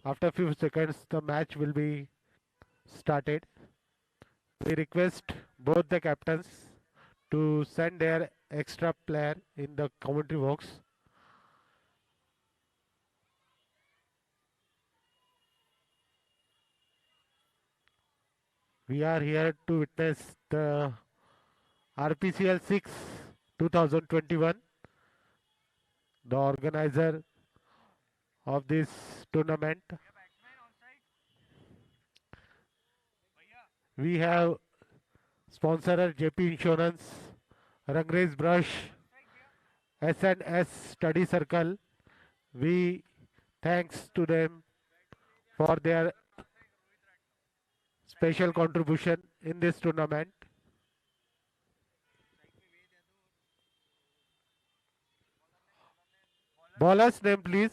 After few seconds, the match will be started. We request both the captains to send their extra player in the commentary box. We are here to witness the RPCL 6 2021. The organizer of this tournament. We have sponsor JP Insurance, Rangrez Brush, S&S Study Circle. We thanks to them for their special contribution in this tournament. Bowler's name please.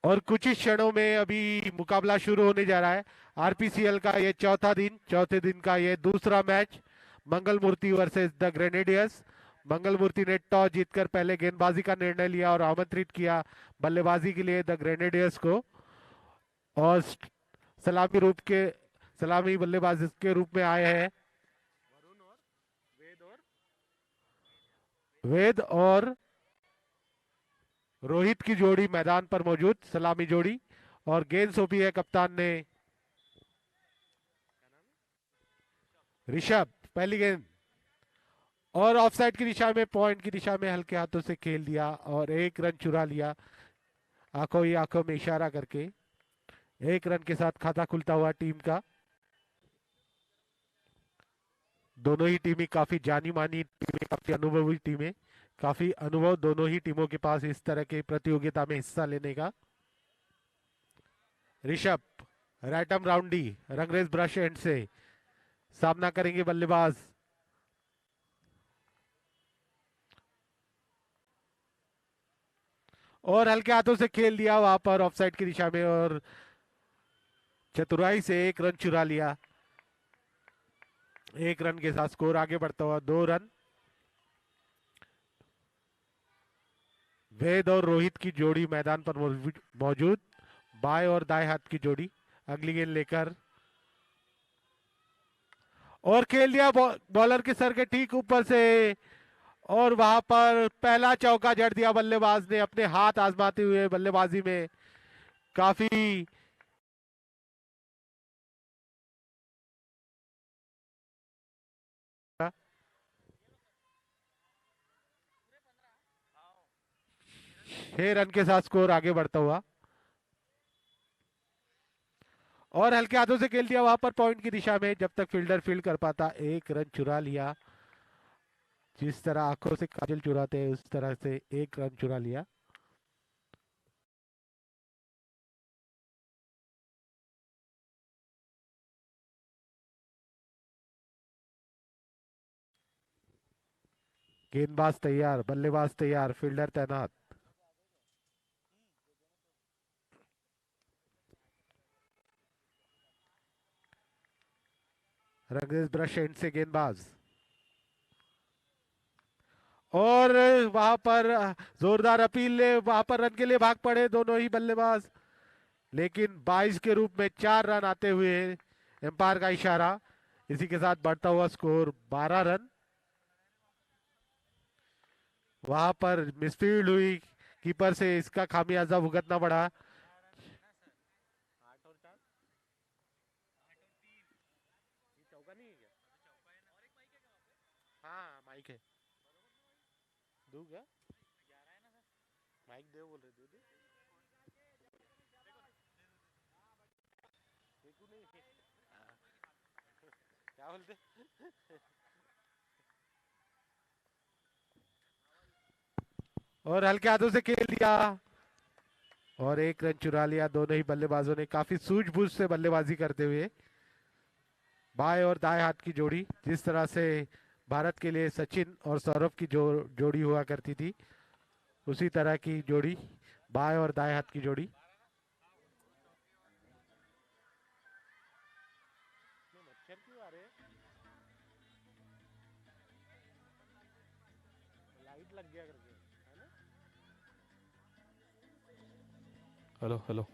और कुछ ही क्षणों में अभी मुकाबला शुरू होने जा रहा है। आरपीसीएल का ये चौथे दिन का ये दूसरा match Mangal Murti versus the grenadiers. Mangal Murti ने टॉस जीतकर पहले गेंदबाजी का निर्णय लिया और आमंत्रित किया बल्लेबाजी के लिए द ग्रेनेडियर्स को, और सलामी बल्लेबाज के रूप में आए हैं वेद और रोहित की जोड़ी मैदान पर मौजूद, सलामी जोड़ी। और गेंद सौंपी है कप्तान ने ऋषभ। पहली गेंद और ऑफसाइड की दिशा में, पॉइंट की दिशा में हल्के हाथों से खेल दिया और एक रन चुरा लिया आंखों में इशारा करके। एक रन के साथ खाता खुलता हुआ टीम का। दोनों ही टीमें काफी जानी मानी टीमें, काफी अनुभवी टीमें, काफी अनुभव दोनों ही टीमों के पास इस तरह के प्रतियोगिता में हिस्सा लेने का। Rishabh right arm round the Rangrez Brush end से सामना करेंगे बल्लेबाज। और हल्के हाथों से खेल दिया वहां पर ऑफसाइड की दिशा में और चतुराई से एक रन चुरा लिया। एक रन के साथ स्कोर आगे बढ़ता हुआ 2 रन। वेद और रोहित की जोड़ी मैदान पर मौजूद, बाएं और दाएं हाथ की जोड़ी। अगली गेंद लेकर और खेल दिया बॉलर के सर के ठीक ऊपर से, और वहां पर पहला चौका जड़ दिया बल्लेबाज ने अपने हाथ आजमाते हुए बल्लेबाजी में। काफी छह रन के साथ स्कोर आगे बढ़ता हुआ, और हल्के हाथों से खेल दिया वहां पर पॉइंट की दिशा में। जब तक फील्डर फील्ड कर पाता, एक रन चुरा लिया। जिस तरह आंखों से काजल चुराते हैं उस तरह से एक रन चुरा लिया। गेंदबाज तैयार, बल्लेबाज तैयार, फील्डर तैनात। रंगेश ब्रश एंड से गेंदबाज, और वहां पर जोरदार अपील, वहां पर रन के लिए भाग पड़े दोनों ही बल्लेबाज, लेकिन 22 के रूप में 4 रन आते हुए एम्पायर का इशारा। इसी के साथ बढ़ता हुआ स्कोर 12 रन। वहां पर मिसफील्ड हुई, कीपर से इसका खामियाजा भुगतना पड़ा। हाँ माइक है, दूं क्या? माइक दे बोल रहे, दे दे। देखू नहीं क्या बोलते। और हल्के हाथों से खेल दिया और एक रन चुरा लिया। दोनों ही बल्लेबाजों ने काफी सूझबूझ से बल्लेबाजी करते हुए। बाएं और दाएं हाथ की जोड़ी, जिस तरह से भारत के लिए सचिन और सौरभ की जोड़ी हुआ करती थी, उसी तरह की जोड़ी, बाएं और दाएं हाथ की जोड़ी। मच्छर क्यों आ रहे हैं? लाइट लग गया करके, है ना? Hello hello.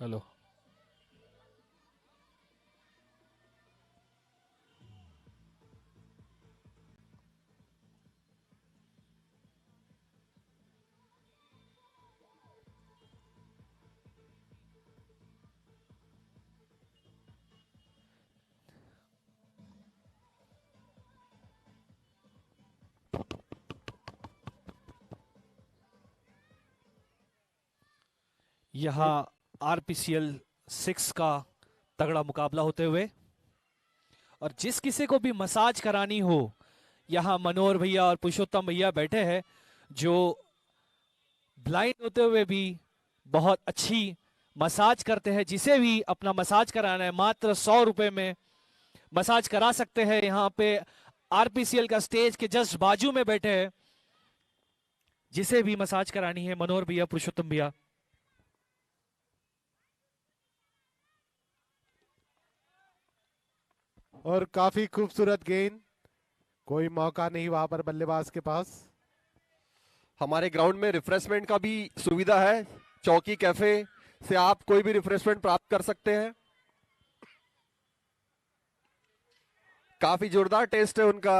हेलो। यहाँ आरपीसीएल 6 का तगड़ा मुकाबला होते हुए, और जिस किसी को भी मसाज करानी हो, यहाँ मनोहर भैया और पुरुषोत्तम भैया बैठे हैं, जो ब्लाइंड होते हुए भी बहुत अच्छी मसाज करते हैं। जिसे भी अपना मसाज कराना है मात्र 100 रुपए में मसाज करा सकते हैं। यहाँ पे आरपीसीएल का स्टेज के जस्ट बाजू में बैठे हैं, जिसे भी मसाज करानी है, मनोहर भैया, पुरुषोत्तम भैया। और काफी खूबसूरत गेंद, कोई मौका नहीं वहां पर बल्लेबाज के पास। हमारे ग्राउंड में रिफ्रेशमेंट का भी सुविधा है। चौकी कैफे से आप कोई भी रिफ्रेशमेंट प्राप्त कर सकते हैं। काफी जोरदार टेस्ट है उनका।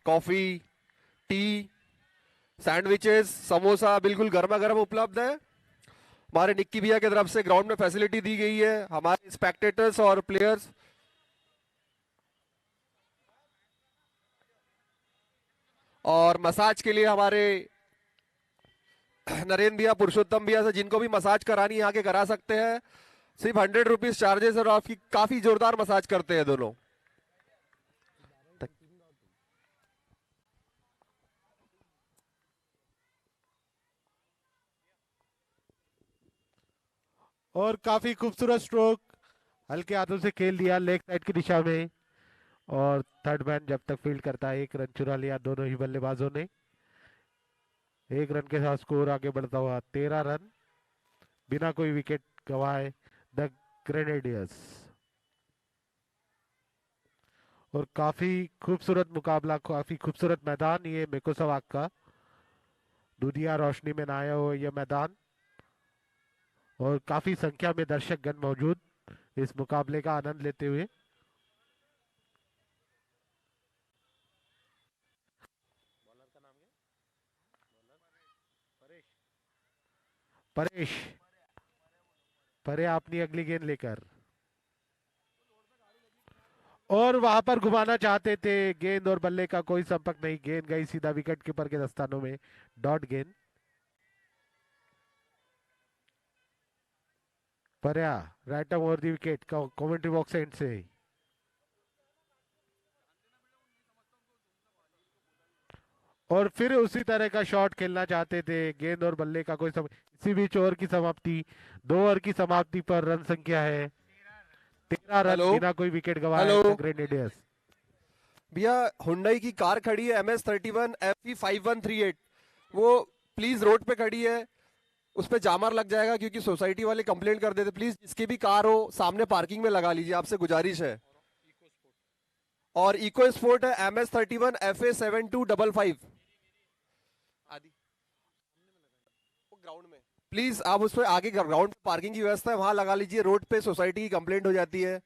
कॉफी, टी, सैंडविचेस, समोसा बिल्कुल गर्मा गर्म उपलब्ध है। हमारे निक्की भैया की तरफ से ग्राउंड में फैसिलिटी दी गई है हमारे स्पेक्टेटर्स और प्लेयर्स। और मसाज के लिए हमारे नरेंद्र भैया, पुरुषोत्तम भैया से जिनको भी मसाज करानी यहाँ के करा सकते हैं। सिर्फ 100 रुपीज चार्जेस और आपकी काफी जोरदार मसाज करते हैं दोनों। और काफी खूबसूरत स्ट्रोक, हल्के हाथों से खेल दिया लेग साइड की दिशा में। और थर्ड मैन जब तक फील्ड करता है, 1 रन चुरा लिया दोनों ही बल्लेबाजों ने। 1 रन के साथ स्कोर आगे बढ़ता हुआ 13 रन, बिना कोई विकेट गंवाए द ग्रेनेडियर्स। और काफी खूबसूरत मुकाबला, काफी खूबसूरत मैदान ये मेकोसवाक का, दुनिया रोशनी में नहाया हुआ यह मैदान। और काफी संख्या में दर्शकगण मौजूद इस मुकाबले का आनंद लेते हुए। परेश, परे अपनी अगली गेंद लेकर, और वहां पर घुमाना चाहते थे, गेंद और बल्ले का कोई संपर्क नहीं, गेंद गई सीधा विकेट कीपर के दस्तानों में, डॉट गेंद। पर्या right over the wicket, commentary box and से। और फिर उसी तरह का शॉट खेलना चाहते थे, गेंद और बल्ले का कोई इसी बीच ओवर की समाप्ति, 2 ओवर की समाप्ति पर रन संख्या है 13 रन, हेलो बिना कोई विकेट गंवाए हेलो ग्रेनेडियर्स। भैया, हुंडई की कार खड़ी है MS31 FE 5138। वो प्लीज रोड पे खड़ी है, उस पे जामर लग जाएगा क्योंकि सोसाइटी वाले कंप्लेंट कर देते। प्लीज जिसकी भी कार हो सामने पार्किंग में लगा लीजिए, आपसे गुजारिश है। और इको स्पोर्ट है MS31 FA 7255 आदि, वो ग्राउंड में। प्लीज आप उस पर आगे ग्राउंड पार्किंग की व्यवस्था है, वहां लगा लीजिए। रोड पे सोसाइटी की कंप्लेंट हो जाती है।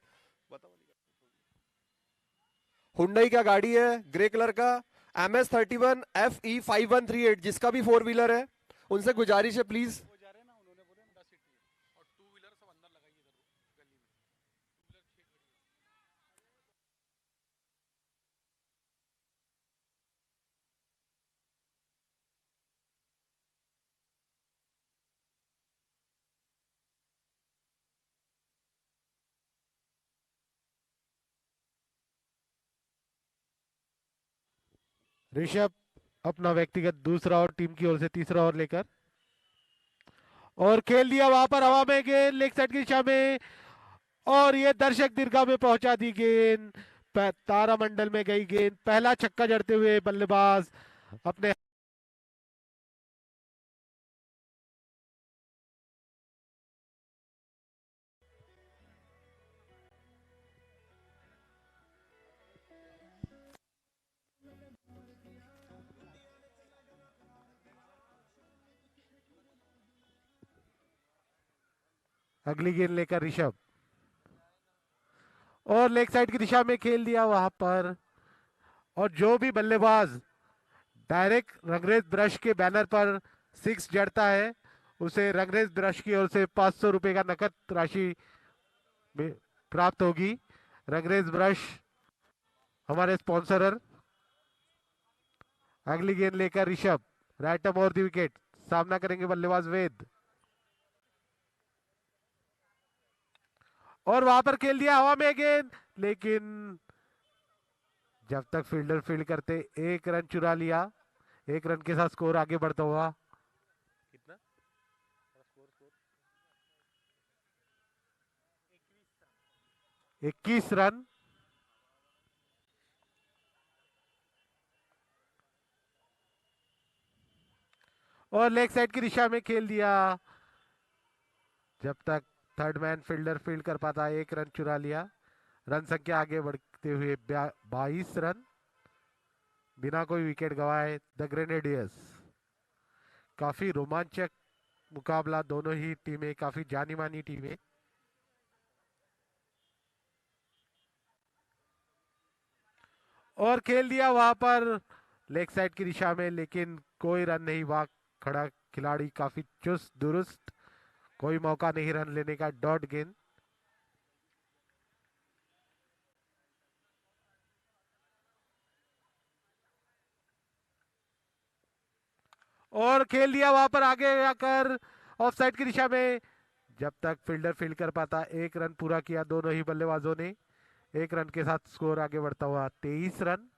हुंडई का गाड़ी है ग्रे कलर का, MS31 FE 5138, जिसका भी 4 व्हीलर है उनसे गुजारिश है प्लीज। ऋषभ अपना व्यक्तिगत दूसरा और टीम की ओर से तीसरा ओवर लेकर, और खेल दिया वहां पर हवा में गेंद लेग साइड की दिशा में, और ये दर्शक दीर्घा में पहुंचा दी गेंद, तारामंडल में गई गेंद। पहला छक्का जड़ते हुए बल्लेबाज अपने अगली गेंद लेकर ऋषभ और लेग साइड की दिशा में खेल दिया वहां पर। और जो भी बल्लेबाज डायरेक्ट रंगरेज ब्रश के बैनर पर 6 जड़ता है उसे रंगरेज ब्रश की ओर से 500 रुपए का नकद राशि प्राप्त होगी। रंगरेज ब्रश हमारे स्पॉन्सरर। अगली गेंद लेकर Rishabh right arm over the wicket. सामना करेंगे बल्लेबाज वेद और वहां पर खेल दिया हवा में गेंद, लेकिन जब तक फील्डर फील्ड करते 1 रन चुरा लिया। 1 रन के साथ स्कोर आगे बढ़ता हुआ। कितना 21 रन। और लेग साइड की दिशा में खेल दिया। जब तक थर्ड मैन फील्डर फील्ड कर पाता 1 रन चुरा लिया। रन संख्या आगे बढ़ते हुए 22 रन बिना कोई विकेट गवाए द ग्रेनेडियर्स। काफी रोमांचक मुकाबला, दोनों ही टीमें काफी जानी मानी टीमें। और खेल दिया वहां पर लेग साइड की दिशा में, लेकिन कोई रन नहीं। वहां खड़ा खिलाड़ी काफी चुस्त दुरुस्त, कोई मौका नहीं रन लेने का। डॉट गेंद। और खेल दिया वहां पर आगे आकर ऑफ साइड की दिशा में। जब तक फील्डर फील्ड कर पाता 1 रन पूरा किया दोनों ही बल्लेबाजों ने। 1 रन के साथ स्कोर आगे बढ़ता हुआ 23 रन।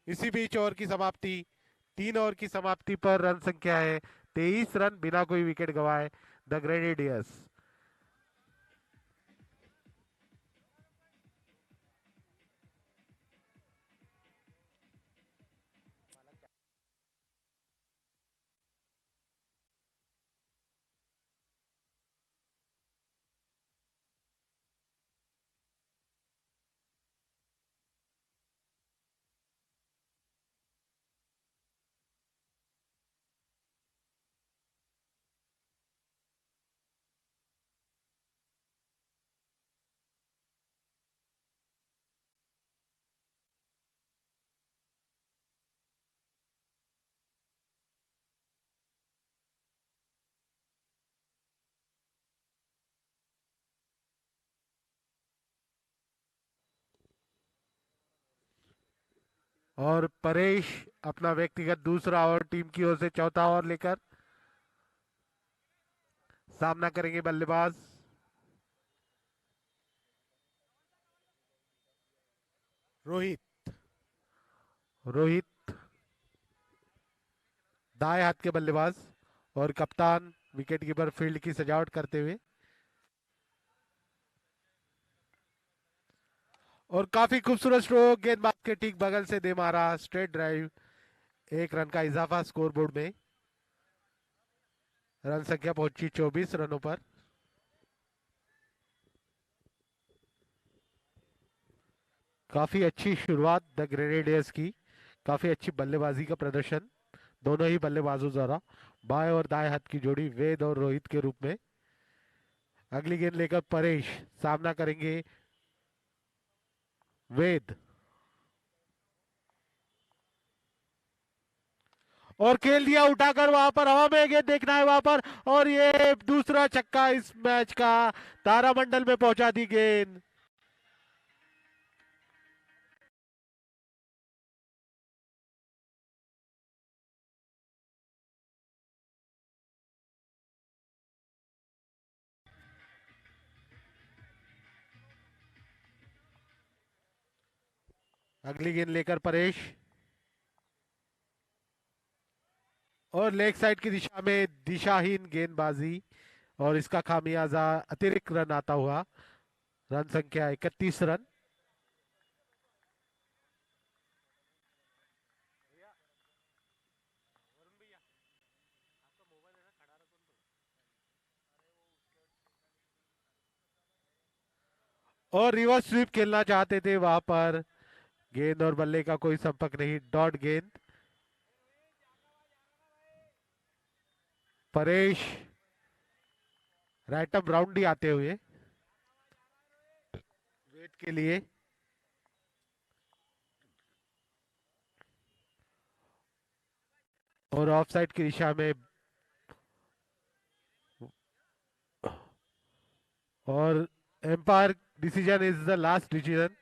इसी बीच ओवर की समाप्ति, 3 ओवर की समाप्ति पर रन संख्या है 23 रन बिना कोई विकेट गवाए द ग्रेनेडियर्स। और परेश अपना व्यक्तिगत दूसरा और टीम की ओर से चौथा ओवर लेकर सामना करेंगे बल्लेबाज रोहित। रोहित दाएं हाथ के बल्लेबाज और कप्तान विकेट कीपर फील्ड की सजावट करते हुए। और काफी खूबसूरत स्ट्रोक, गेंदबाज के ठीक बगल से दे मारा स्ट्रेट ड्राइव। 1 रन का इजाफा स्कोर बोर्ड में। रन संख्या पहुंची 24 रनों पर। काफी अच्छी शुरुआत द ग्रेनेडियर्स की, काफी अच्छी बल्लेबाजी का प्रदर्शन दोनों ही बल्लेबाजों द्वारा। बाएं और दाएं हाथ की जोड़ी वेद और रोहित के रूप में। अगली गेंद लेकर परेश सामना करेंगे वेद। और खेल दिया उठाकर वहां पर हवा में गेंद देखना है वहां पर। और ये दूसरा छक्का इस मैच का, तारामंडल में पहुंचा दी गेंद। अगली गेंद लेकर परेश और लेग साइड की दिशा में दिशाहीन गेंदबाजी और इसका खामियाजा अतिरिक्त रन आता हुआ। रन संख्या 31 रन। और रिवर्स स्वीप खेलना चाहते थे वहां पर, गेंद और बल्ले का कोई संपर्क नहीं। डॉट गेंद। परेश राइट अप राउंड ही आते हुए वेट के लिए। और ऑफ साइड की दिशा में, और umpire decision is the last decision.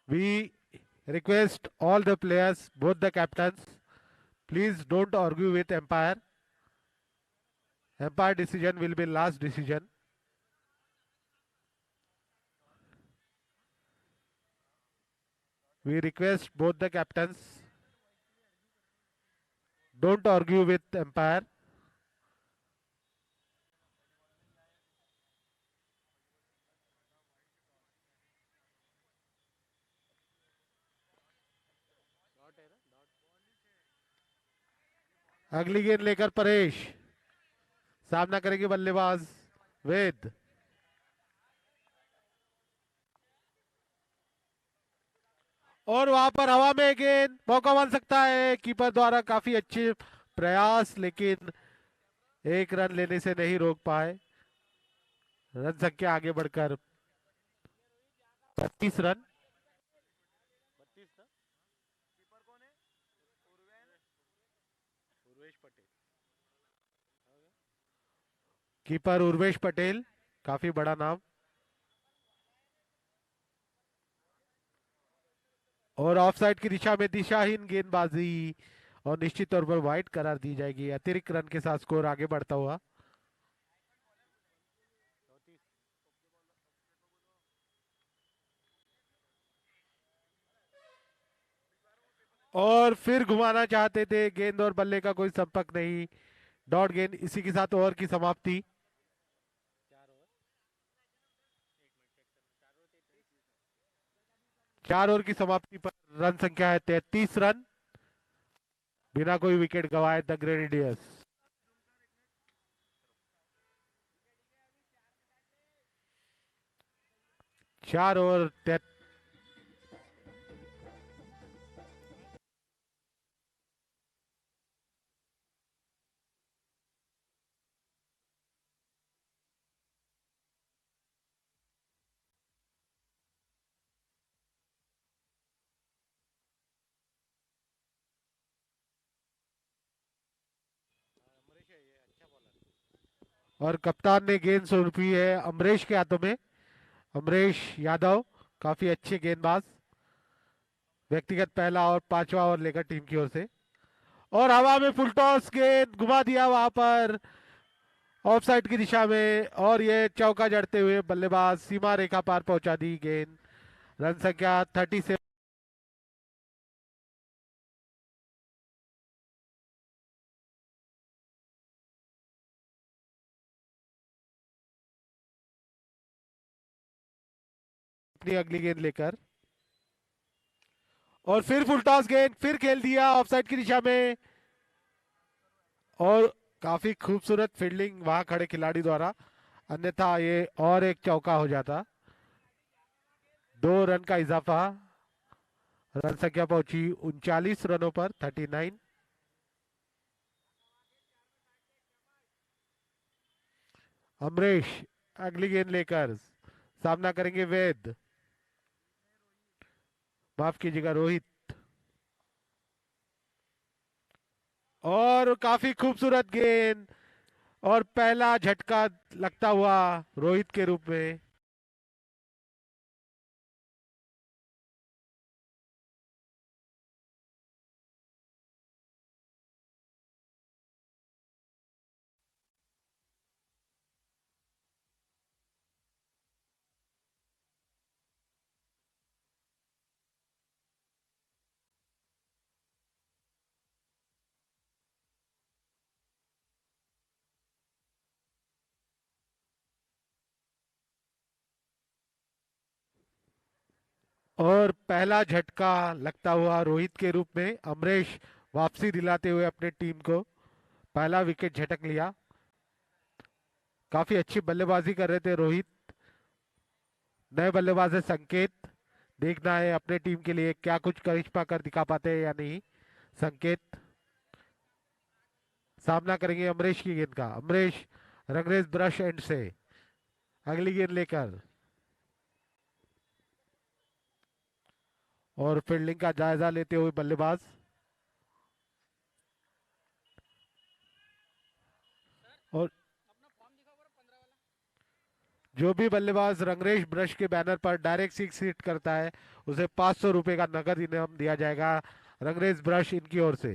We request all the players, both the captains, please don't argue with umpire. Umpire decision will be last decision. We request both the captains, don't argue with umpire. अगली गेंद लेकर परेश, सामना करेंगे बल्लेबाज वेद। और वहां पर हवा में गेंद, मौका बन सकता है कीपर द्वारा, काफी अच्छे प्रयास, लेकिन एक रन लेने से नहीं रोक पाए। रन संख्या आगे बढ़कर 32 रन। कीपर उर्वेश पटेल, काफी बड़ा नाम। और ऑफ साइड की दिशा में दिशाहीन गेंदबाजी, और निश्चित तौर पर वाइड करार दी जाएगी। अतिरिक्त रन के साथ स्कोर आगे बढ़ता हुआ। और फिर घुमाना चाहते थे, गेंद और बल्ले का कोई संपर्क नहीं। डॉट गेंद, इसी के साथ ओवर की समाप्ति। चार ओवर की समाप्ति पर रन संख्या है 33 रन, बिना कोई विकेट गंवाए द ग्रेनेडियर्स। चार ओवर और कप्तान ने गेंद सौंपी है अमरेश के हाथों में। अमरेश यादव, काफी अच्छे गेंदबाज, व्यक्तिगत पहला और पांचवा ओवर लेकर टीम की ओर से। और हवा में फुल टॉस, गेंद घुमा दिया वहां पर ऑफ साइड की दिशा में, और ये चौका जड़ते हुए बल्लेबाज सीमा रेखा पार पहुंचा दी गेंद। रन संख्या 30 से अपनी अगली गेंद लेकर, और फिर फुल टॉस गेंद, फिर खेल दिया ऑफ साइड की दिशा में, और काफी खूबसूरत फील्डिंग वहां खड़े खिलाड़ी द्वारा, अन्यथा ये और एक चौका हो जाता। 2 रन का इजाफा, रन संख्या पहुंची 39 रनों पर 39। अमरेश अगली गेंद लेकर सामना करेंगे वेद, माफ कीजिएगा रोहित। और काफी खूबसूरत गेंद, और पहला झटका लगता हुआ रोहित के रूप में। और पहला झटका लगता हुआ रोहित के रूप में। अमरेश वापसी दिलाते हुए अपने टीम को पहला विकेट झटक लिया। काफी अच्छी बल्लेबाजी कर रहे थे रोहित। नए बल्लेबाज है संकेत, देखना है अपने टीम के लिए क्या कुछ करिश्मा कर दिखा पाते हैं या नहीं। संकेत सामना करेंगे अमरीश की गेंद का। अमरीश रंगरेज ब्रश एंड से अगली गेंद लेकर और फील्डिंग का जायजा लेते हुए बल्लेबाज। और जो भी बल्लेबाज रंगरेज ब्रश के बैनर पर डायरेक्ट सिक्स हिट करता है उसे 500 रुपए का नगद इनाम दिया जाएगा रंगरेज ब्रश इनकी ओर से।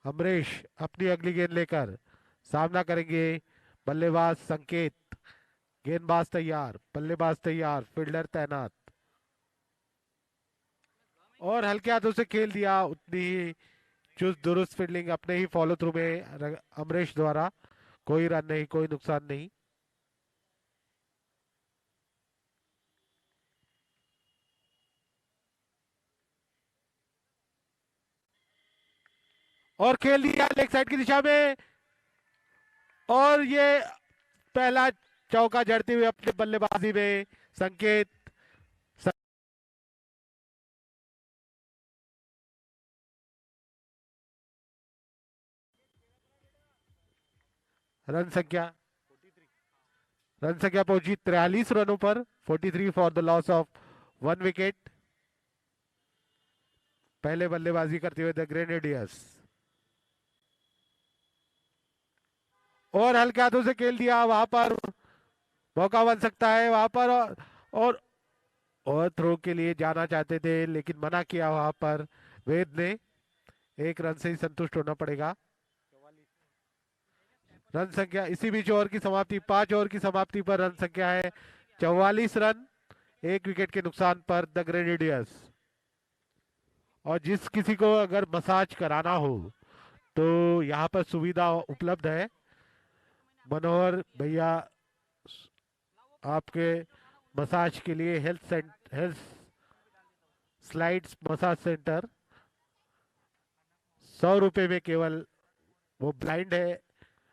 अमरीश अपनी अगली गेंद लेकर सामना करेंगे बल्लेबाज संकेत। गेंदबाज तैयार, बल्लेबाज तैयार, फील्डर तैनात और हल्के हाथों से खेल दिया। उतनी ही चुस्त दुरुस्त फील्डिंग अपने ही फॉलो थ्रू में अमरीश द्वारा। कोई रन नहीं, कोई नुकसान नहीं। और खेल दिया लेग साइड की दिशा में और ये पहला चौका जड़ते हुए अपने बल्लेबाजी में संकेत। रन संख्या रन संख्या पहुंची 43 रनों पर। 43 for the loss of 1 wicket. पहले बल्लेबाजी करते हुए द ग्रेनेडियर्स और हल्के हाथों से खेल दिया। वहां पर मौका बन सकता है वहां पर और, और थ्रो के लिए जाना चाहते थे लेकिन मना किया वहां पर वेद ने। एक रन से ही संतुष्ट होना पड़ेगा। रन संख्या इसी बीच ओवर की समाप्ति, 5 ओवर की समाप्ति पर रन संख्या है 44 रन, 1 विकेट के नुकसान पर द ग्रेनेडियर्स। और जिस किसी को अगर मसाज कराना हो तो यहाँ पर सुविधा उपलब्ध है। मनोहर भैया आपके मसाज के लिए हेल्थ स्लाइड्स मसाज सेंटर 100 रुपए में केवल। वो ब्लाइंड है,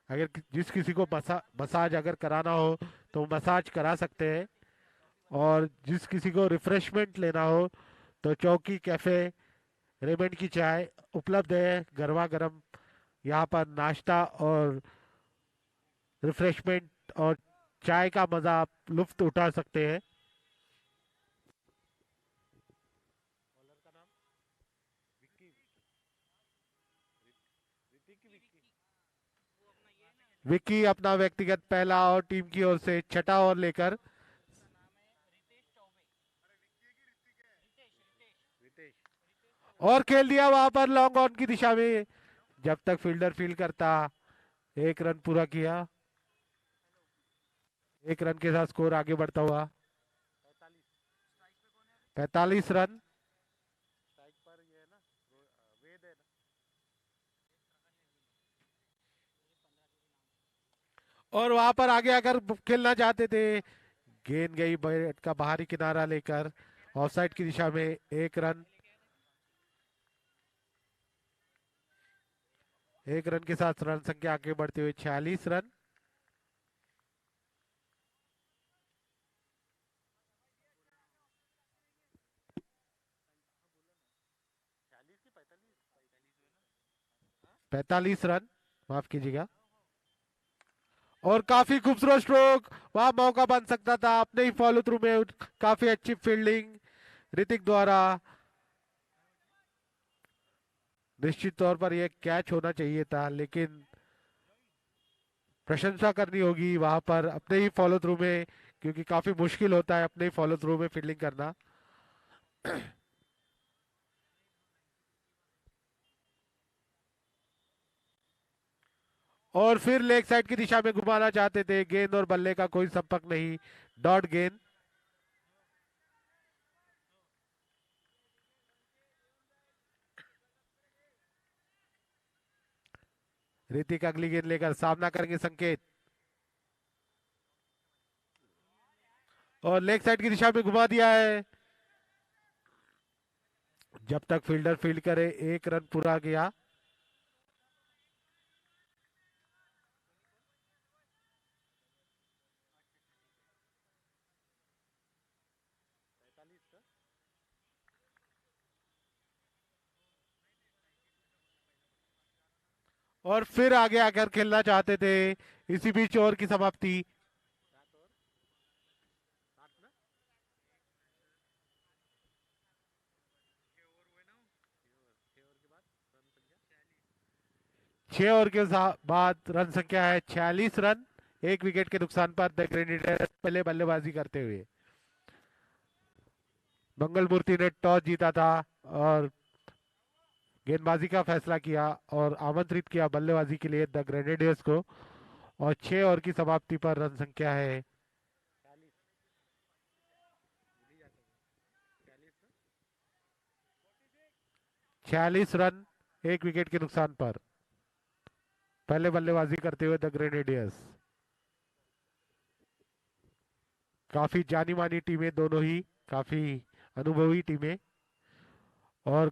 अगर जिस किसी को मसाज अगर कराना हो तो मसाज करा सकते हैं। और जिस किसी को रिफ्रेशमेंट लेना हो तो चौकी कैफे रेमंड की चाय उपलब्ध है गर्मा गर्म। यहाँ पर नाश्ता और रिफ्रेशमेंट और चाय का मजा आप लुफ्त उठा सकते हैं। विक्की अपना व्यक्तिगत पहला और टीम की ओर से छठा ओवर लेकर और खेल दिया वहां पर लॉन्ग ऑन की दिशा में। जब तक फील्डर फील्ड करता 1 रन पूरा किया। 1 रन के साथ स्कोर आगे बढ़ता हुआ 45 रन। और वहां पर आगे अगर खेलना चाहते थे गेंद गई बैट का बाहरी किनारा लेकर ऑफसाइड की दिशा में। 1 रन, 1 रन के साथ रन संख्या आगे बढ़ते हुए 46 रन। पैतालीस रन, माफ कीजिएगा। और काफी खूबसूरत स्ट्रोक, वहां मौका बन सकता था अपने ही फॉलो थ्रू में। काफी अच्छी फील्डिंग ऋतिक द्वारा। निश्चित तौर पर यह कैच होना चाहिए था लेकिन प्रशंसा करनी होगी वहां पर अपने ही फॉलो थ्रू में, क्योंकि काफी मुश्किल होता है अपने ही फॉलो थ्रू में फील्डिंग करना। और फिर लेग साइड की दिशा में घुमाना चाहते थे, गेंद और बल्ले का कोई संपर्क नहीं, डॉट गेंद। ऋतिक अगली गेंद लेकर सामना करेंगे संकेत और लेग साइड की दिशा में घुमा दिया है। जब तक फील्डर फील्ड करे 1 रन पूरा किया। और फिर आगे आकर खेलना चाहते थे। इसी बीच ओवर की समाप्ति। छह ओवर के बाद रन संख्या है 46 रन। एक विकेट के नुकसान पर द ग्रेनेडियर्स पहले बल्लेबाजी करते हुए। मंगल मूर्ति ने टॉस जीता था और गेंदबाजी का फैसला किया और आमंत्रित किया बल्लेबाजी के लिए द ग्रेनेडियर्स को। और 6 ओवर की समाप्ति पर रन संख्या है 46 रन। एक विकेट के नुकसान पर पहले बल्लेबाजी करते हुए द ग्रेनेडियर्स। काफी जानी मानी टीमें दोनों ही, काफी अनुभवी टीमें। और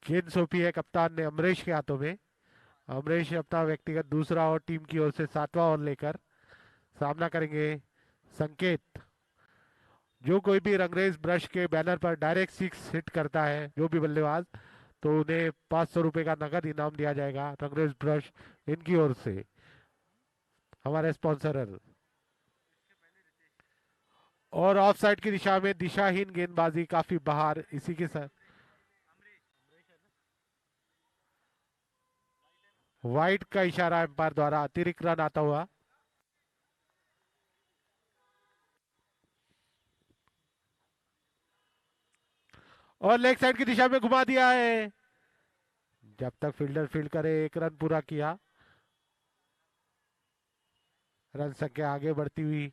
गेंद सौंपी है कप्तान ने अमरीश के हाथों में। अमरीश अपना व्यक्तिगत दूसरा और टीम की ओर से 7वां ओवर लेकर सामना करेंगे संकेत। जो कोई भी रंगरेज ब्रश के बैनर पर डायरेक्ट 6 हिट करता है, जो भी बल्लेबाज, तो उन्हें 500 रुपए का नगद इनाम दिया जाएगा रंगरेज ब्रश इनकी ओर से, हमारे स्पॉन्सर। और ऑफ साइड की दिशा में दिशाहीन गेंदबाजी काफी बाहर। इसी के साथ वाइड का इशारा एम्पायर द्वारा अतिरिक्त रन आता हुआ। और लेग साइड की दिशा में घुमा दिया है। जब तक फील्डर फील्ड करे, 1 रन पूरा किया। रन संख्या आगे बढ़ती हुई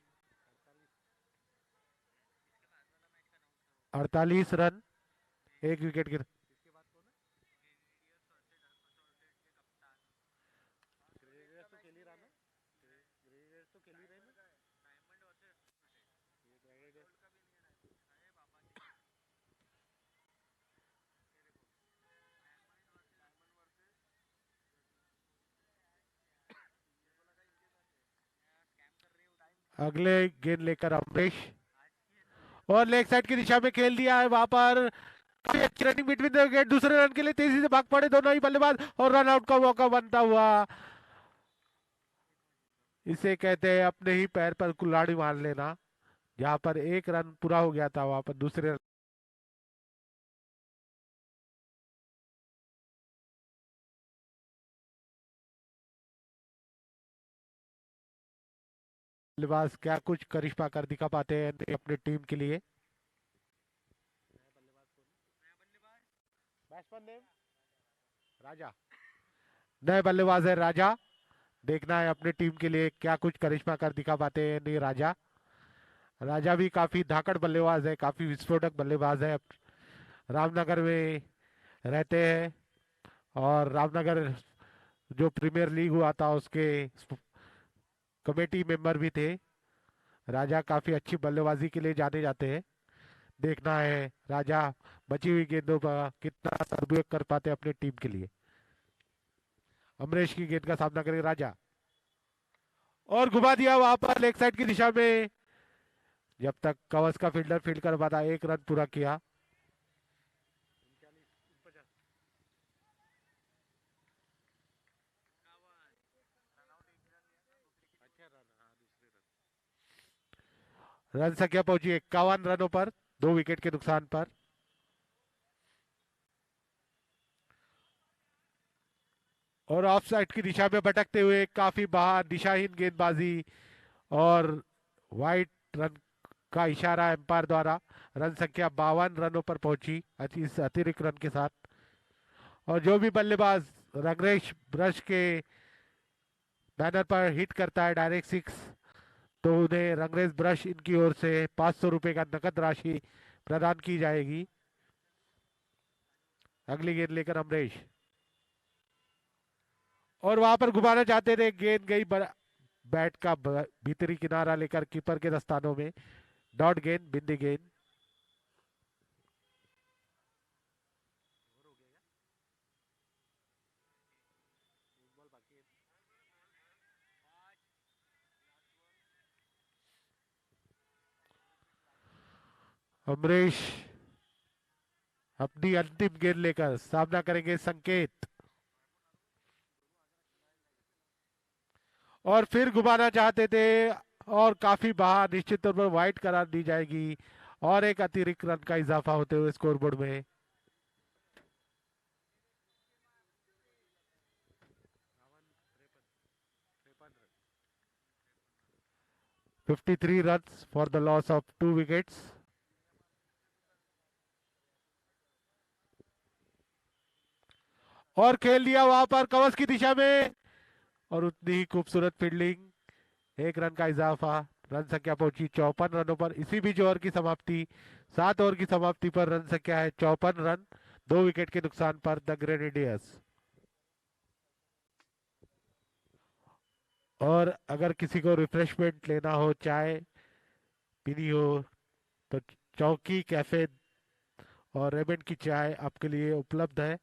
48 रन। एक विकेट गिर। अगले गेंद लेकर अमरीश और लेग साइड की दिशा में खेल दिया है वहां पर। काफी अच्छी रनिंग बिटवीन द विकेट। दूसरे रन के लिए तेजी से भाग पड़े दोनों ही बल्लेबाज और रन आउट का मौका बनता हुआ। इसे कहते हैं अपने ही पैर पर कुल्हाड़ी मार लेना। जहां पर 1 रन पूरा हो गया था, वहां पर दूसरे बल्लेबाज क्या कुछ करिश्मा कर दिखा पाते हैं अपनी टीम के लिए। बैट्समैन नेम राजा। नए बल्लेबाज है राजा। देखना है अपनी टीम के लिए क्या कुछ करिश्मा कर दिखा पाते हैं नहीं राजा। राजा भी काफी धाकड़ बल्लेबाज है, काफी विस्फोटक बल्लेबाज है। रामनगर में रहते हैं और रामनगर जो प्रीमियर लीग हुआ था उसके कमेटी मेंबर भी थे। राजा काफी अच्छी बल्लेबाजी के लिए जाने जाते हैं। देखना है राजा बची हुई गेंदों पर कितना सदुपयोग कर पाते हैं अपनी टीम के लिए। अमरीश की गेंद का सामना करेंगे राजा और घुमा दिया वहां पर लेग साइड की दिशा में। जब तक कवच का फील्डर फील्ड कर पाता, 1 रन पूरा किया। रन संख्या पहुंची 51 रनों पर 2 विकेट के नुकसान पर। और ऑफ साइड की दिशा में भटकते हुए काफी बाहर दिशाहीन गेंदबाजी और वाइट रन का इशारा एम्पायर द्वारा। रन संख्या 52 रनों पर पहुंची इस अतिरिक्त रन के साथ। और जो भी बल्लेबाज रंगरेश ब्रश के बैनर पर हिट करता है डायरेक्ट 6, तो उन्हें रंगरेज ब्रश इनकी ओर से 500 रुपए का नकद राशि प्रदान की जाएगी। अगली गेंद लेकर अमरीश और वहां पर घुमाना चाहते थे, गेंद गई बैट का भीतरी किनारा लेकर कीपर के दस्तानों में। डॉट गेंद, बिंदी गेंद। अमरीश अपनी अंतिम गेंद लेकर सामना करेंगे संकेत। और फिर घुमाना चाहते थे और काफी बाहर, निश्चित तौर पर वाइड करार दी जाएगी और एक अतिरिक्त रन का इजाफा होते हुए स्कोरबोर्ड में। 53 runs for the loss of 2 wickets. और खेल दिया वहां पर कवच की दिशा में और उतनी ही खूबसूरत फील्डिंग, 1 रन का इजाफा। रन संख्या पहुंची 54 रनों पर। इसी बीच ओवर की समाप्ति, 7 ओवर की समाप्ति पर रन संख्या है 54 रन, 2 विकेट के नुकसान पर द ग्रेनेडियर्स। और अगर किसी को रिफ्रेशमेंट लेना हो, चाय पीनी हो, तो चौकी कैफे और रेमंड की चाय आपके लिए उपलब्ध है,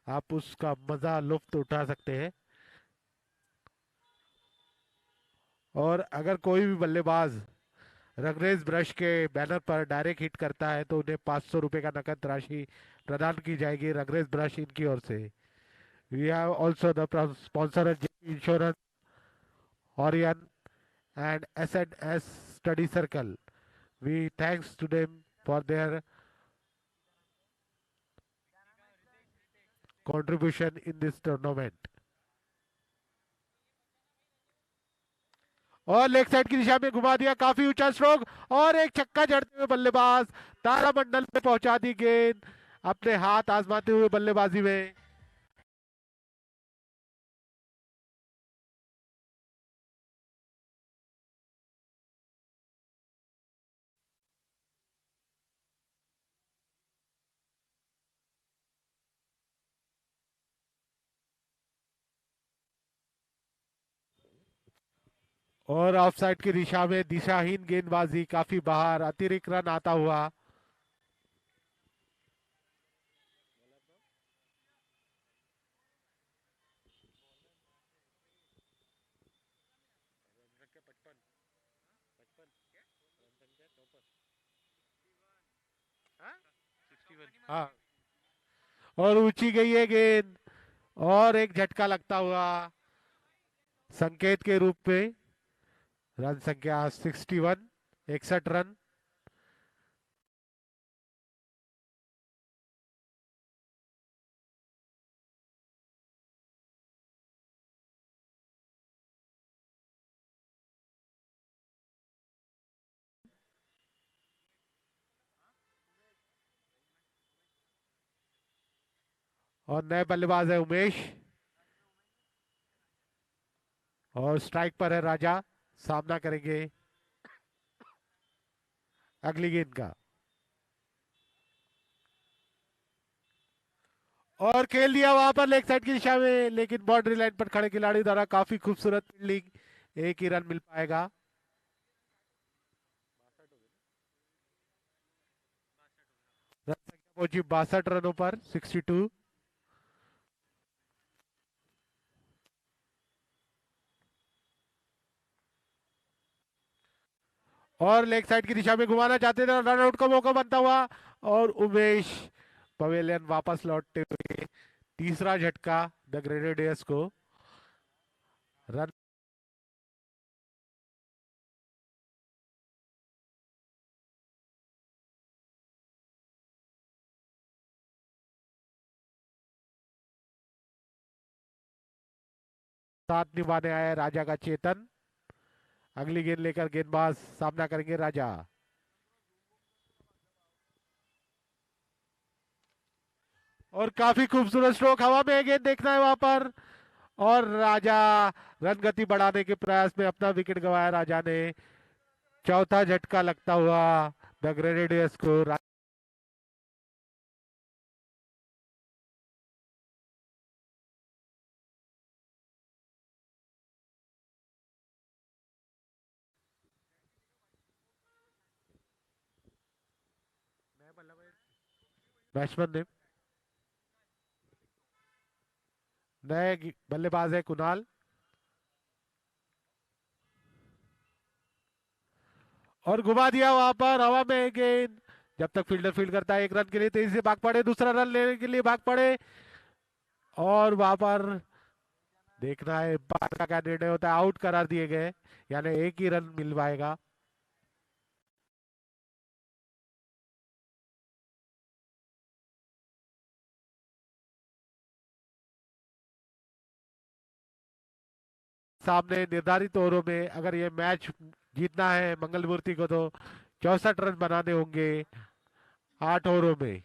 आप उसका मजा लुफ्त उठा सकते हैं। और अगर कोई भी बल्लेबाज रंगरेज ब्रश के बैनर पर डायरेक्ट हिट करता है तो उन्हें 500 रुपए का नकद राशि प्रदान की जाएगी रंगरेज ब्रश इनकी ओर से। We have also the sponsor insurance, Orion and S&S Study Circle. We thanks to them for their contribution in this tournament. और लेग साइड की दिशा में घुमा दिया, काफी ऊंचा स्ट्रोक और एक छक्का जड़ते हुए बल्लेबाज तारामंडल में पहुंचा दी गेंद अपने हाथ आजमाते हुए बल्लेबाजी में। और ऑफ साइड की दिशा में दिशाहीन गेंदबाजी, काफी बाहर, अतिरिक्त रन आता हुआ। हाँ, और ऊंची गई है गेंद और एक झटका लगता हुआ संकेत के रूप में। रन संख्या 61, 61 रन। और नए बल्लेबाज है उमेश और स्ट्राइक पर है राजा, सामना करेंगे अगली गेंद का। और खेल दिया वहां पर लेग साइड की दिशा में, लेकिन बाउंड्री लाइन पर खड़े खिलाड़ी द्वारा काफी खूबसूरत फील्डिंग, एक ही रन मिल पाएगा। रन संख्या पहुंची 62 रनों पर, 62। और लेग साइड की दिशा में घुमाना चाहते थे, रन आउट का मौका बनता हुआ और उमेश पवेलियन वापस लौटते हुए तीसरा झटका द ग्रेनेडियर्स को। रन साथ निभाने आया राजा का चेतन। अगली गेंद लेकर गेंदबाज सामना करेंगे राजा। और काफी खूबसूरत स्ट्रोक, हवा में गेंद देखना है वहां पर और राजा रन गति बढ़ाने के प्रयास में अपना विकेट गंवाया राजा ने। चौथा झटका लगता हुआ द ग्रेनेडियर्स को। बैट्समैन ने नए बल्लेबाज है कुणाल। और घुमा दिया वहां पर हवा में गेंद, जब तक फील्डर फील्ड करता है 1 रन के लिए तेजी से भाग पड़े, दूसरा रन लेने के लिए भाग पड़े और वहां पर देखना है अंपायर का क्या निर्णय होता है। आउट करार दिए गए, यानी एक ही रन मिल पाएगा। सामने निर्धारित ओवरों में अगर ये मैच जीतना है मंगल मूर्ति को, तो 64 रन बनाने होंगे 8 ओवरों में।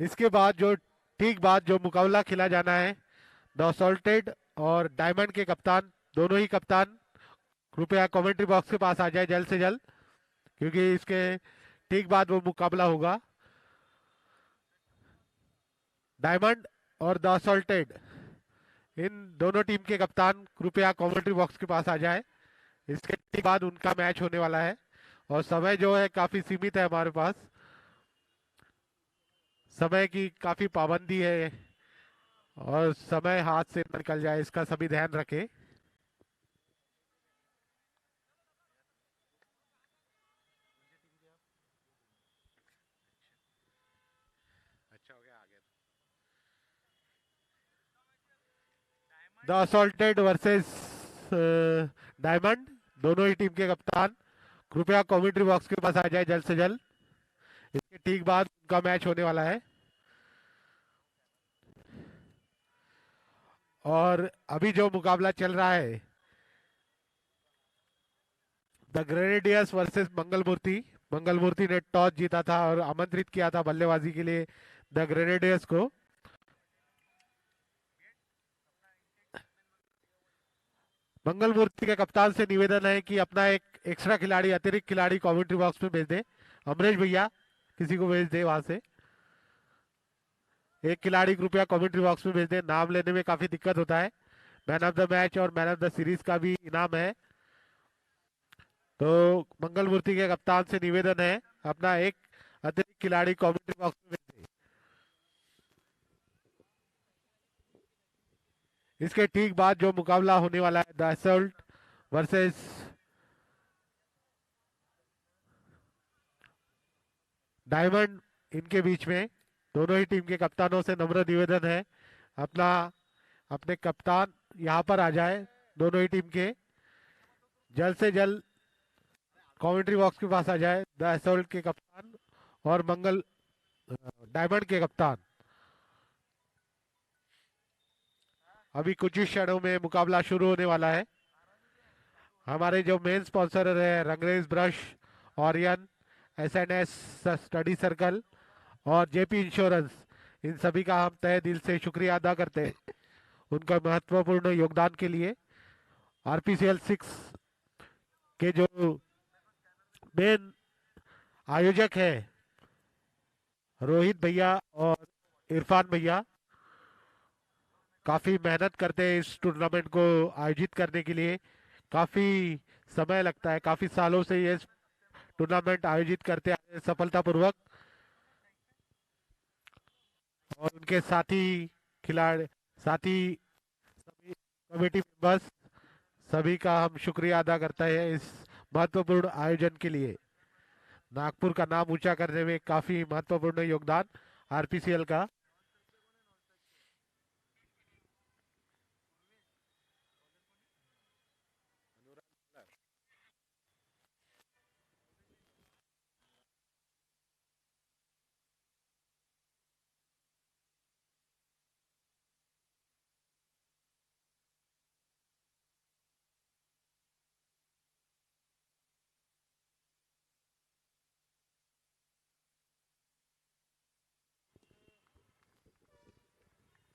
इसके बाद जो ठीक बाद जो मुकाबला खेला जाना है, द सॉल्टेड और डायमंड के कप्तान, दोनों ही कप्तान कृपया कमेंट्री बॉक्स के पास आ जाए जल्द से जल्द, क्योंकि इसके ठीक बाद वो मुकाबला होगा। डायमंड और द सॉल्टेड, इन दोनों टीम के कप्तान कृपया कमेंट्री बॉक्स के पास आ जाए। इसके ठीक बाद उनका मैच होने वाला है और समय जो है काफी सीमित है हमारे पास, समय की काफी पाबंदी है और समय हाथ से न निकल जाए इसका सभी ध्यान रखें। अच्छा हो गया आगे। द असॉल्टेड वर्सेस डायमंड, दोनों ही टीम के कप्तान कृपया कमेंट्री बॉक्स के पास आ जाए जल्द से जल्द। इसके ठीक बाद उनका मैच होने वाला है। और अभी जो मुकाबला चल रहा है, द ग्रेनेडियर्स वर्सेस मंगल मूर्ति। मंगल मूर्ति ने टॉस जीता था और आमंत्रित किया था बल्लेबाजी के लिए द ग्रेनेडियर्स को। मंगल मूर्ति के कप्तान से निवेदन है कि अपना एक एक्स्ट्रा खिलाड़ी, अतिरिक्त खिलाड़ी कमेंट्री बॉक्स में भेज दे। अमरीश भैया किसी को भेज दे वहां से, एक खिलाड़ी कृपया कमेंट्री बॉक्स में भेज दे। नाम लेने में काफी दिक्कत होता है। मैन ऑफ द मैच और मैन ऑफ द सीरीज का भी इनाम है। तो मंगल मूर्ति के कप्तान से निवेदन है अपना एक अतिरिक्त खिलाड़ी कमेंट्री बॉक्स में भेज दे। इसके ठीक बाद जो मुकाबला होने वाला है, द असॉल्ट वर्सेस डायमंड, इनके बीच में दोनों ही टीम के कप्तानों से नम्र निवेदन है अपना अपने कप्तान यहाँ पर आ जाए। दोनों ही टीम के जल्द से जल्द कमेंट्री बॉक्स के पास आ जाए द असॉल्ट के कप्तान और मंगल डायमंड के कप्तान। अभी कुछ ही क्षणों में मुकाबला शुरू होने वाला है। हमारे जो मेन स्पॉन्सर है Rangrez Brush, Orion, SNS study circle और जेपी इंश्योरेंस, इन सभी का हम तहे दिल से शुक्रिया अदा करते हैं उनका महत्वपूर्ण योगदान के लिए। आरपीसीएल 6 के जो मेन आयोजक है रोहित भैया और इरफान भैया, काफी मेहनत करते हैं इस टूर्नामेंट को आयोजित करने के लिए। काफी समय लगता है, काफी सालों से ये टूर्नामेंट आयोजित करते आए हैं सफलतापूर्वक। और उनके साथी खिलाड़ी, साथी सभी कमेटी मेंबर्स, सभी का हम शुक्रिया अदा करते हैं इस महत्वपूर्ण आयोजन के लिए। नागपुर का नाम ऊंचा करने में काफी महत्वपूर्ण योगदान आरपीसीएल का।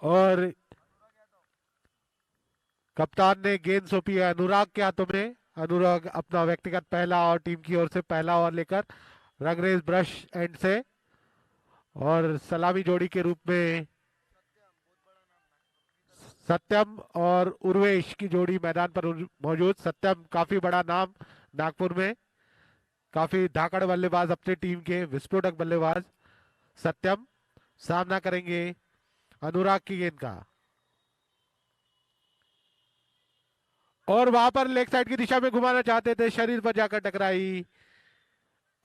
और कप्तान ने गेंद सौंपी है अनुराग के हाथों में। अनुराग अपना व्यक्तिगत पहला और टीम की ओर से पहला ओवर लेकर रंगरेज ब्रश एंड से, और सलामी जोड़ी के रूप में सत्यम और उर्वेश की जोड़ी मैदान पर मौजूद। सत्यम काफी बड़ा नाम नागपुर में, काफी धाकड़ बल्लेबाज, अपनी टीम के विस्फोटक बल्लेबाज सत्यम सामना करेंगे अनुराग की गेंद का। और वहां पर लेग साइड की दिशा में घुमाना चाहते थे, शरीर पर जाकर टकराई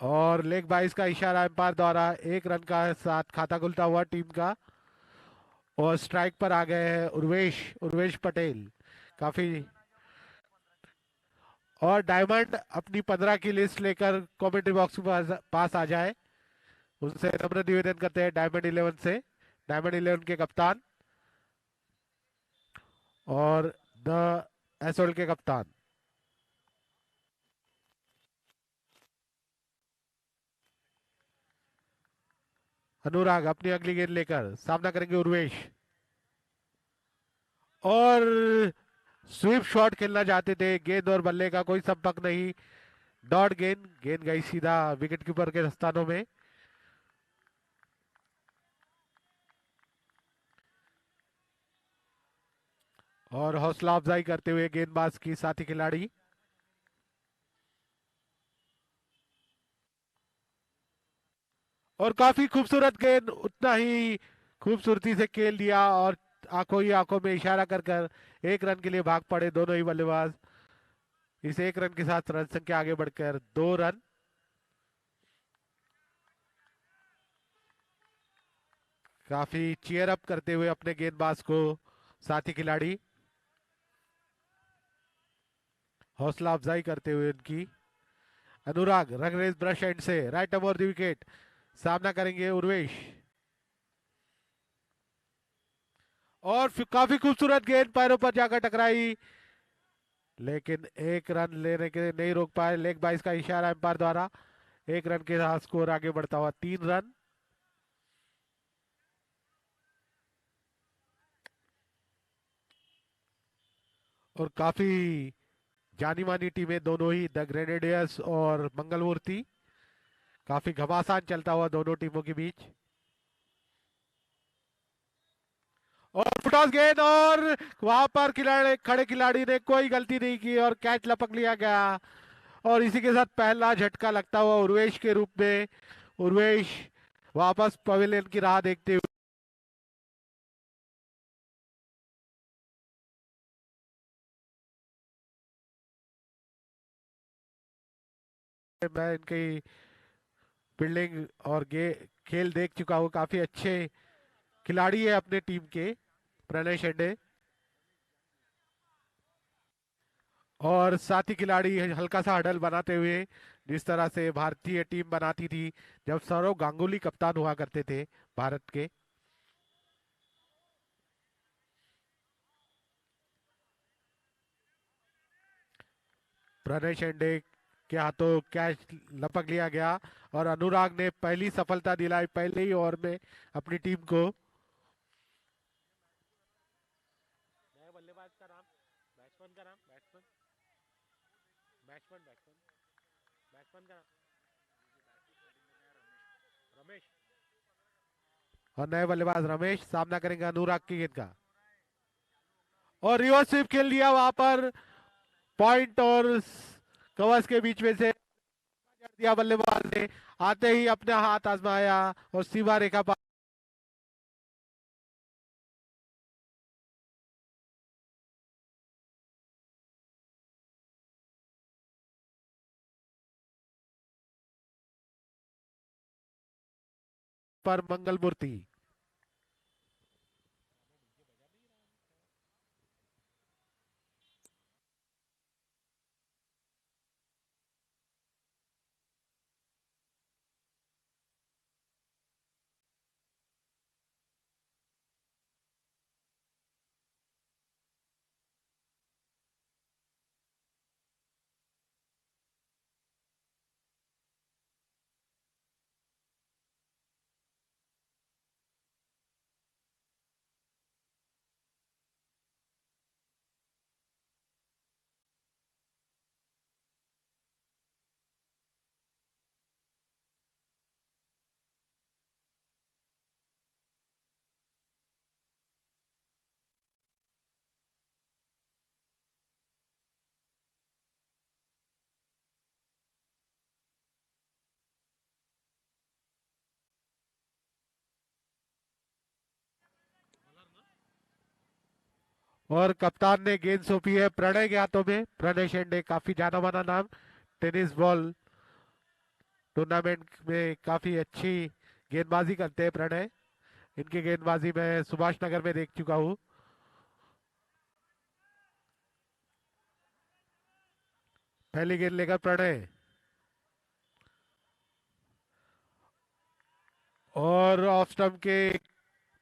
और लेग बाइस का इशारा एम्पायर द्वारा एक रन का साथ खाता खुलता हुआ टीम का। और स्ट्राइक पर आ गए हैं उर्वेश, उर्वेश पटेल काफी। और डायमंड अपनी 15 की लिस्ट लेकर कमेंट्री बॉक्स के पास आ जाए, उनसे नम्र निवेदन करते हैं डायमंड 11 से, डायमंड 11 के कप्तान और द एसोल के कप्तान। अनुराग अपनी अगली गेंद लेकर सामना करेंगे उर्वेश, और स्वीप शॉट खेलना चाहते थे, गेंद और बल्ले का कोई संपर्क नहीं, डॉट गेंद, गेंद गई सीधा विकेट कीपर के स्थानों में। और हौसला अफजाई करते हुए गेंदबाज की साथी खिलाड़ी और काफी खूबसूरत गेंद, उतना ही खूबसूरती से खेल दिया और आंखों ही आंखों में इशारा कर कर 1 रन के लिए भाग पड़े दोनों ही बल्लेबाज। इस 1 रन के साथ रन संख्या आगे बढ़कर 2 रन। काफी चीयर अप करते हुए अपने गेंदबाज को साथी खिलाड़ी, हौसला अफजाई करते हुए उनकी। अनुराग रंगरेज ब्रश एंड से राइट ओवर द विकेट, सामना करेंगे उर्वेश। और काफी खूबसूरत गेंद पैरों पर जाकर टकराई, लेकिन 1 रन लेने के लिए नहीं रोक पाए। लेग बाइस का इशारा एम्पायर द्वारा। 1 रन के साथ स्कोर आगे बढ़ता हुआ 3 रन। और काफी जानी मानी टीमें दोनों ही, द ग्रेनेडियर्स और मंगलमूर्ति। काफी घमासान चलता हुआ दोनों टीमों के बीच। और फुटॉस गेंद, और वहां पर खड़े खिलाड़ी ने कोई गलती नहीं की और कैच लपक लिया गया। और इसी के साथ पहला झटका लगता हुआ उर्वेश के रूप में। उर्वेश वापस पवेलियन की राह देखते हुए। मैं इनकी फील्डिंग और खेल देख चुका हूँ। काफी अच्छे खिलाड़ी है अपने टीम के, प्रणय शेंडे। और साथी खिलाड़ी हल्का सा हडल बनाते हुए, जिस तरह से भारतीय टीम बनाती थी जब सौरव गांगुली कप्तान हुआ करते थे भारत के। प्रणय शेंडे के हाथों कैच लपक लिया गया और अनुराग ने पहली सफलता दिलाई पहले ही ओवर में अपनी टीम को। नए बल्लेबाज का नाम, बैट्समैन का नाम, बैट्समैन बैट्समैन बैट्समैन बैट्समैन का रमेश। और नए बल्लेबाज रमेश सामना करेंगे अनुराग की गेंद का। और रिवर्स स्वीप खेल लिया वहां पर, पॉइंट और कवर्स के बीच में से दिया बल्लेबाज ने। आते ही अपने हाथ आजमाया और सीमा रेखा पर मंगलमूर्ति। और कप्तान ने गेंद सौंपी है प्रणय के हाथों में। प्रणय शेंडे काफी जाना माना नाम, टेनिस बॉल टूर्नामेंट में काफी अच्छी गेंदबाजी करते हैं प्रणय। इनकी गेंदबाजी मैं सुभाष नगर में देख चुका हूँ। पहली गेंद लेकर प्रणय, और ऑफ स्टंप के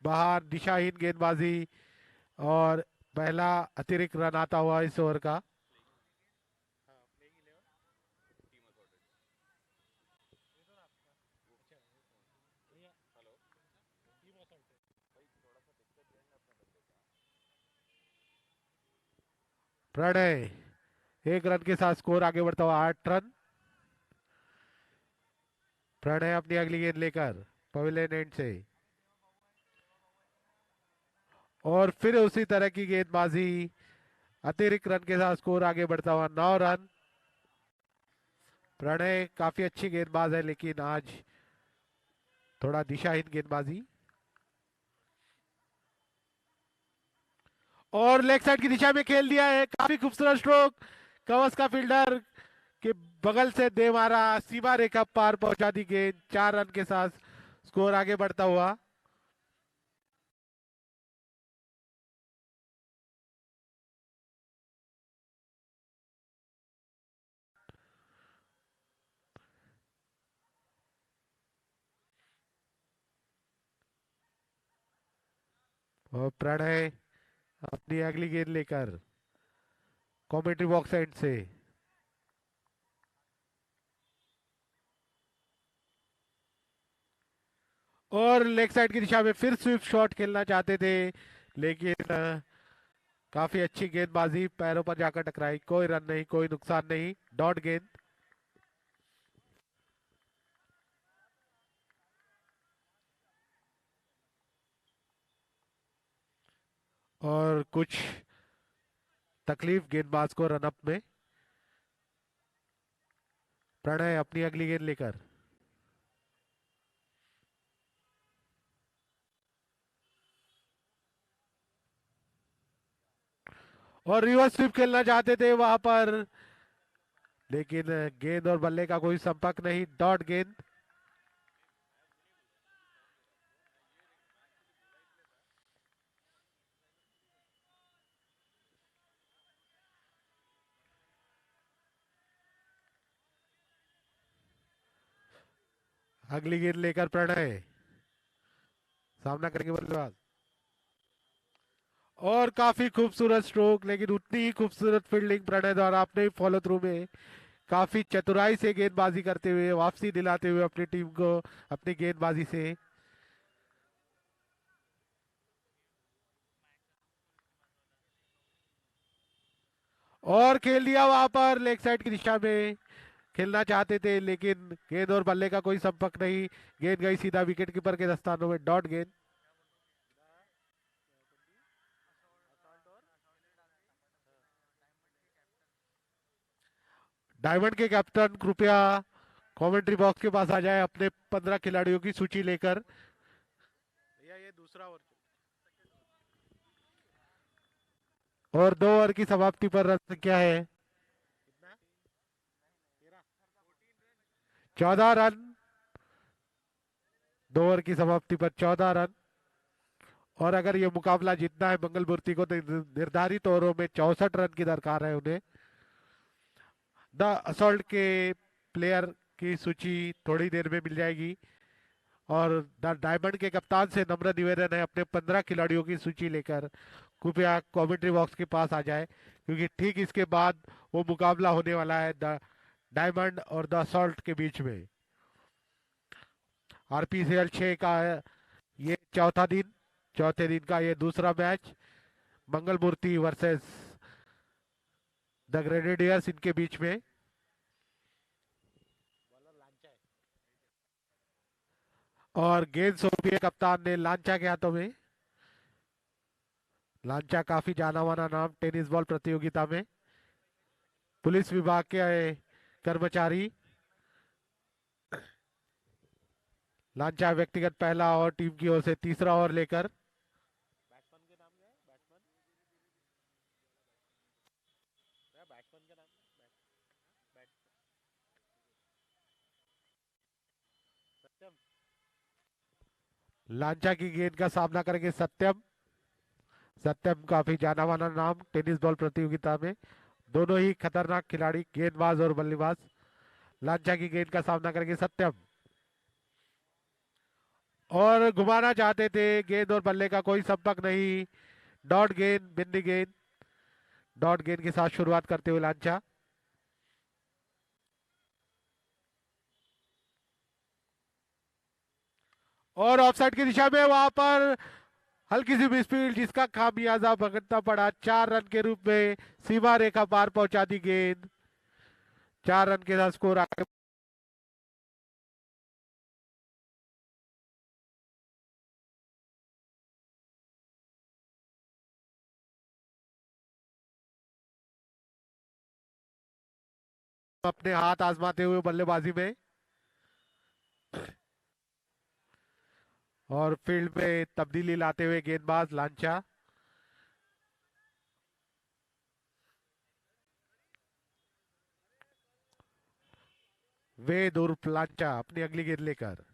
बाहर दिशाहीन गेंदबाजी, और पहला अतिरिक्त रन आता हुआ इस ओवर का। प्रणय 1 रन के साथ स्कोर आगे बढ़ता हुआ 8 रन। प्रणय अपनी अगली गेंद लेकर पवेलियन एंड से, और फिर उसी तरह की गेंदबाजी, अतिरिक्त रन के साथ स्कोर आगे बढ़ता हुआ 9 रन। प्रणय काफी अच्छी गेंदबाज है, लेकिन आज थोड़ा दिशाहीन गेंदबाजी। और लेग साइड की दिशा में खेल दिया है, काफी खूबसूरत स्ट्रोक। कवच का फील्डर के बगल से दे मारा, सीमा रेखा पार पहुंचा दी गेंद। 4 रन के साथ स्कोर आगे बढ़ता हुआ। और प्रणय अपनी अगली गेंद लेकर कमेंट्री बॉक्स एंड से। और लेग साइड की दिशा में फिर स्विप शॉट खेलना चाहते थे, लेकिन काफी अच्छी गेंदबाजी, पैरों पर जाकर टकराई। कोई रन नहीं, कोई नुकसान नहीं, डॉट गेंद। और कुछ तकलीफ गेंदबाज को रनअप में। प्रणय अपनी अगली गेंद लेकर। और रिवर्स स्वीप खेलना चाहते थे वहां पर, लेकिन गेंद और बल्ले का कोई संपर्क नहीं, डॉट गेंद। अगली गेंद लेकर प्रणय सामना करेंगे बल्लेबाज। और काफी खूबसूरत स्ट्रोक, लेकिन उतनी ही खूबसूरत फील्डिंग प्रणय द्वारा अपने फॉलो थ्रू में काफी चतुराई से गेंदबाजी करते हुए वापसी दिलाते हुए अपनी टीम को अपनी गेंदबाजी से। और खेल दिया वहां पर, लेग साइड की दिशा में खेलना चाहते थे, लेकिन गेंद और बल्ले का कोई संपर्क नहीं। गेंद गई सीधा विकेट कीपर के दस्तानों में, डॉट गेंद। डायमंड के कैप्टन कृपया कमेंट्री बॉक्स के पास आ जाए अपने 15 खिलाड़ियों की सूची लेकर। भैया ये दूसरा ओवर। और 2 ओवर की समाप्ति पर रन संख्या है 14 रन। 2 ओवर की समाप्ति पर 14 रन। और अगर ये मुकाबला जीतना है मंगल मूर्ति को, तो निर्धारित ओवरों में 64 रन की दरकार है उन्हें। द असॉल्ट के प्लेयर की सूची थोड़ी देर में मिल जाएगी। और द डायमंड के कप्तान से नम्र निवेदन है अपने 15 खिलाड़ियों की सूची लेकर कृपया कमेंट्री बॉक्स के पास आ जाए, क्योंकि ठीक इसके बाद वो मुकाबला होने वाला है द डायमंड और द असॉल्ट के बीच में। आरपीसीएल 6 का ये चौथे दिन का ये दूसरा match, Mangal Murti versus the Grenadiers, इनके बीच में। और गेंद सौंपी है कप्तान ने लांचा के हाथों में। लांचा काफी जाना माना नाम टेनिस बॉल प्रतियोगिता में, पुलिस विभाग के कर्मचारी। लांचा व्यक्तिगत पहला और टीम की ओर से तीसरा ओवर लेकर। लांचा की गेंद का सामना करेंगे सत्यम। सत्यम काफी जाना माना नाम टेनिस बॉल प्रतियोगिता में, दोनों ही खतरनाक खिलाड़ी, गेंदबाज और बल्लेबाज। लांचा की गेंद का सामना करेंगे सत्यम। और घुमाना चाहते थे, गेंद और बल्ले का कोई संपर्क नहीं, डॉट गेंद, बिंदी गेंद। डॉट गेंद के साथ शुरुआत करते हुए लांचा। और ऑफसाइड की दिशा में वहां पर हल्की सी मिसफील्ड, जिसका खामियाजा भुगतना पड़ा। 4 रन के रूप में सीमा रेखा पार पहुंचा दी गेंद। 4 रन के साथ स्कोर आगे। अपने हाथ आजमाते हुए बल्लेबाजी में। और फील्ड में तब्दीली लाते हुए गेंदबाज लांचा। वेद उर्फ लांचा अपनी अगली गेंद लेकर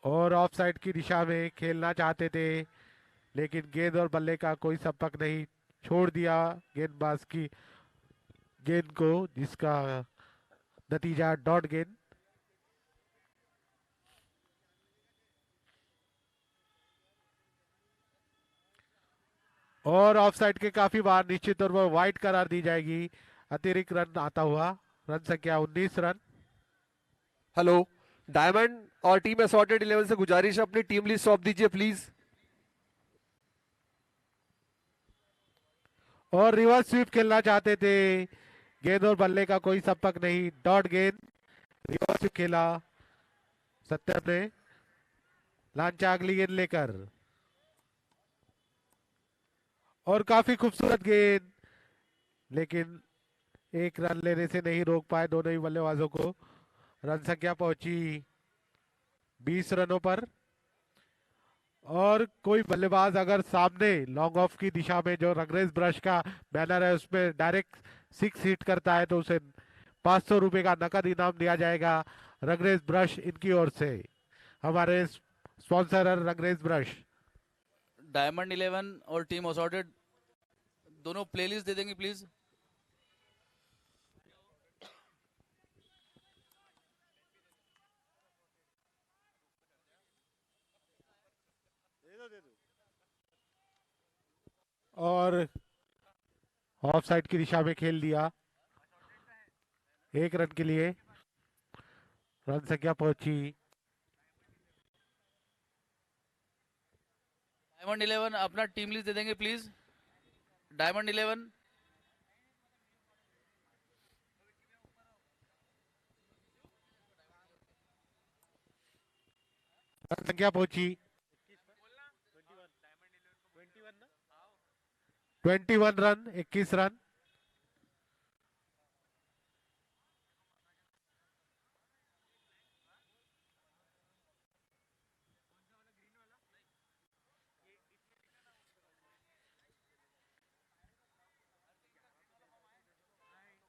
और ऑफ साइड की दिशा में खेलना चाहते थे, लेकिन गेंद और बल्ले का कोई संपर्क नहीं, छोड़ दिया गेंदबाज की गेंद को, जिसका नतीजा डॉट गेंद। और ऑफ साइड के काफी बार निश्चित तौर पर वाइड करार दी जाएगी। अतिरिक्त रन आता हुआ, रन संख्या 19 रन। हेलो, डायमंड और टीम असॉर्टेड 11 से गुजारिश है अपनी टीम लिस्ट सौंप दीजिए प्लीज। और रिवर्स स्वीप खेलना चाहते थे, गेंद और बल्ले का कोई संपर्क नहीं, डॉट गेंद। रिवर्स स्वीप खेला सत्यम ने। लांचा अगली गेंद लेकर और काफी खूबसूरत गेंद, लेकिन एक रन लेने से नहीं रोक पाए दोनों ही बल्लेबाजों को। रन संख्या पहुंची 20 रनों पर। और कोई बल्लेबाज अगर सामने लॉन्ग ऑफ की दिशा में जो रंगरेज ब्रश का बैनर है उसमें डायरेक्ट 6 हिट करता है तो उसे 500 रुपए का नकद इनाम दिया जाएगा रंगरेज ब्रश इनकी ओर से। हमारे स्पॉन्सर है रंगरेज ब्रश। डायमंड 11 और टीम असॉर्टेड दोनों प्लेलिस्ट दे देंगे प्लीज। और ऑफ साइड की दिशा में खेल दिया, एक रन के लिए। रन संख्या पहुंची डायमंड 11 अपना टीम लिस्ट दे देंगे प्लीज। डायमंड 11 रन संख्या पहुंची 21 रन, 21 रन।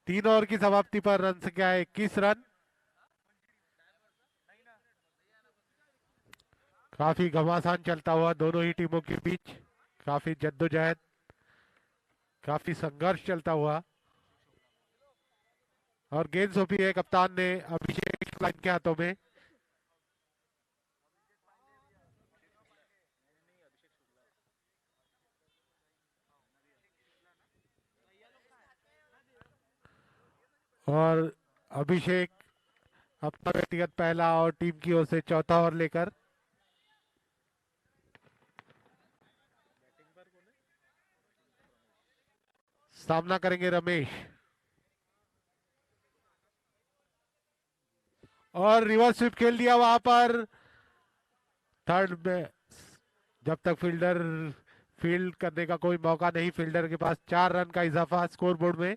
तीन ओवर की समाप्ति पर रन संख्या 21 रन। काफी घमासान चलता हुआ दोनों ही टीमों के बीच, काफी जद्दोजहद, काफी संघर्ष चलता हुआ। और गेंद सौंपी है कप्तान ने अभिषेक शुक्ला के हाथों में। और अभिषेक अपना व्यक्तिगत पहला और टीम की ओर से चौथा ओवर लेकर सामना करेंगे रमेश। और रिवर्स स्वीप खेल दिया वहां पर थर्ड में, जब तक फील्डर फील्ड करने का कोई मौका नहीं, फील्डर के पास 4 रन का इजाफा स्कोरबोर्ड में।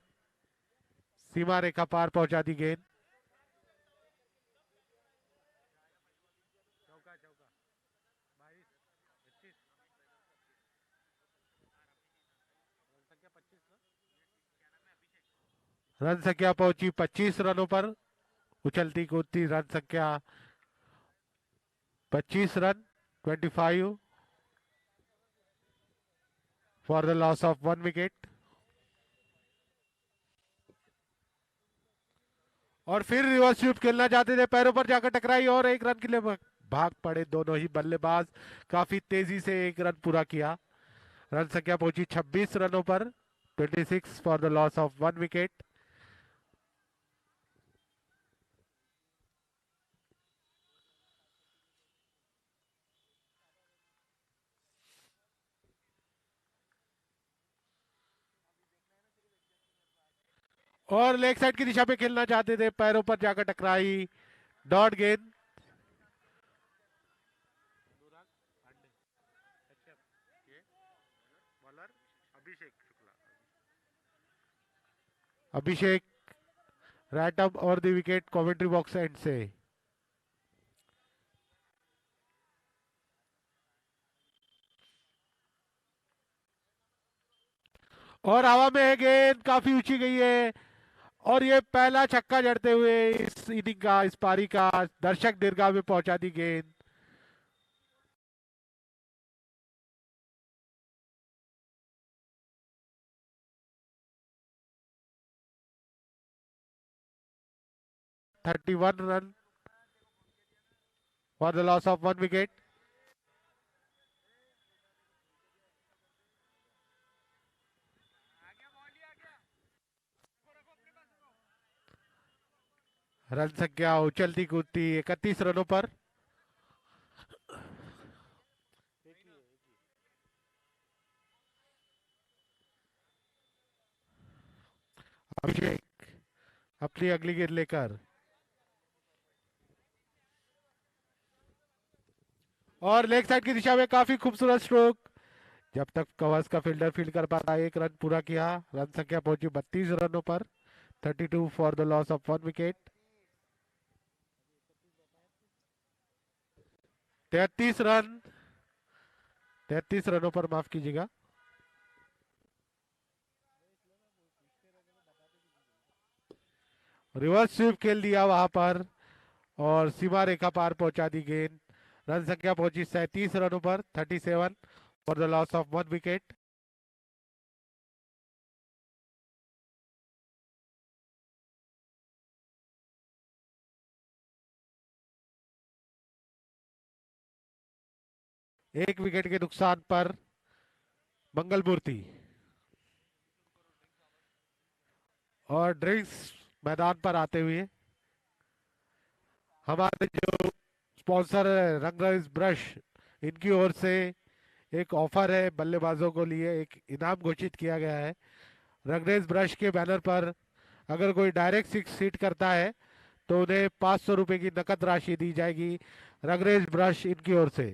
सीमा रेखा पार पहुंचा दी गेंद। रन संख्या पहुंची 25 रनों पर। उछलती कूदती रन संख्या 25 run, 25 for the loss of 1 wicket. और फिर रिवर्स स्वीप खेलना चाहते थे, पैरों पर जाकर टकराई और एक रन के लिए भाग पड़े दोनों ही बल्लेबाज। काफी तेजी से एक रन पूरा किया। रन संख्या पहुंची 26 रनों पर, 26 for the loss of 1 wicket. और लेग साइड की दिशा में खेलना चाहते थे, पैरों पर जाकर टकराई, डॉट गेंद। अभिषेक राइट अप और the wicket commentary box and से। और हवा में है गेंद, काफी ऊंची गई है और ये पहला छक्का जड़ते हुए इस इनिंग का, इस पारी का, दर्शक दीर्घा में पहुंचा दी गेंद। (31 run for the loss of 1 wicket. Run संख्या उछलती कूदती 31 रनों पर। अभिषेक अपनी अगली गेंद लेकर, और लेग साइड की दिशा में काफी खूबसूरत स्ट्रोक। जब तक कवर्स का फील्डर फील्ड कर पाता, 1 रन पूरा किया। रन संख्या पहुंची 32 रनों पर। 32 for the loss of 1 wicket. 33 run, 33 रनों पर, माफ कीजिएगा। रिवर्स स्वीप खेल दिया वहां पर और सीमा रेखा पार पहुंचा दी गेंद। रन संख्या पहुंची 37 रनों पर। 37 for the loss of 1 wicket. एक विकेट के नुकसान पर मंगल मूर्ति, और ड्रिंक्स मैदान पर आते हुए हमारे जो स्पॉन्सर है रंगरेज ब्रश, इनकी ओर से एक ऑफर है बल्लेबाजों को लिए, एक इनाम घोषित किया गया है। रंगरेज ब्रश के बैनर पर अगर कोई डायरेक्ट सिक्स हिट करता है तो उन्हें 500 रुपए की नकद राशि दी जाएगी, रंगरेज ब्रश इनकी ओर से।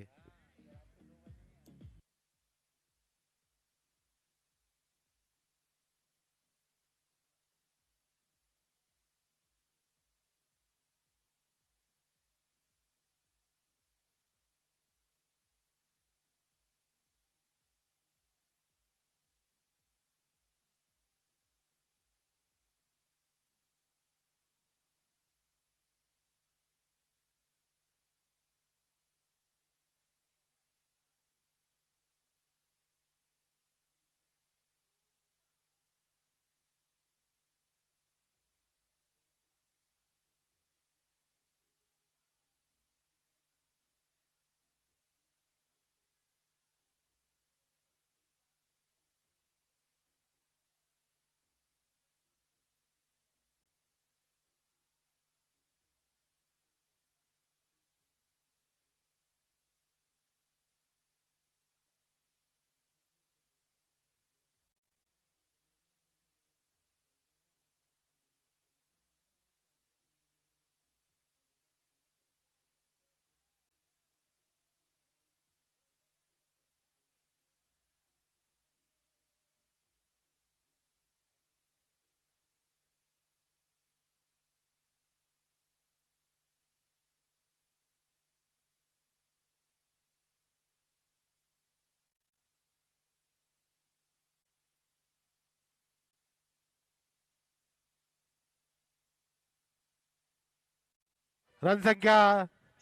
रन संख्या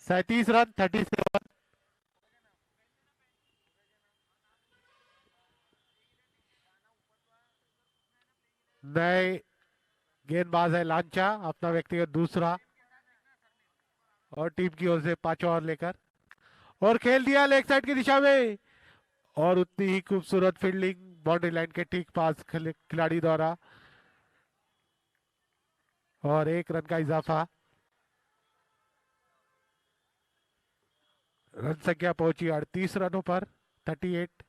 37 रन, 37। नए गेंदबाज है लांचा, अपना व्यक्तिगत दूसरा, और टीम की ओर से 5वां ओवर लेकर, और खेल दिया लेग साइड की दिशा में, और उतनी ही खूबसूरत फील्डिंग बाउंड्री लाइन के ठीक पास खिलाड़ी द्वारा, और 1 रन का इजाफा। रन संख्या पहुंची 38 रनों पर। 38।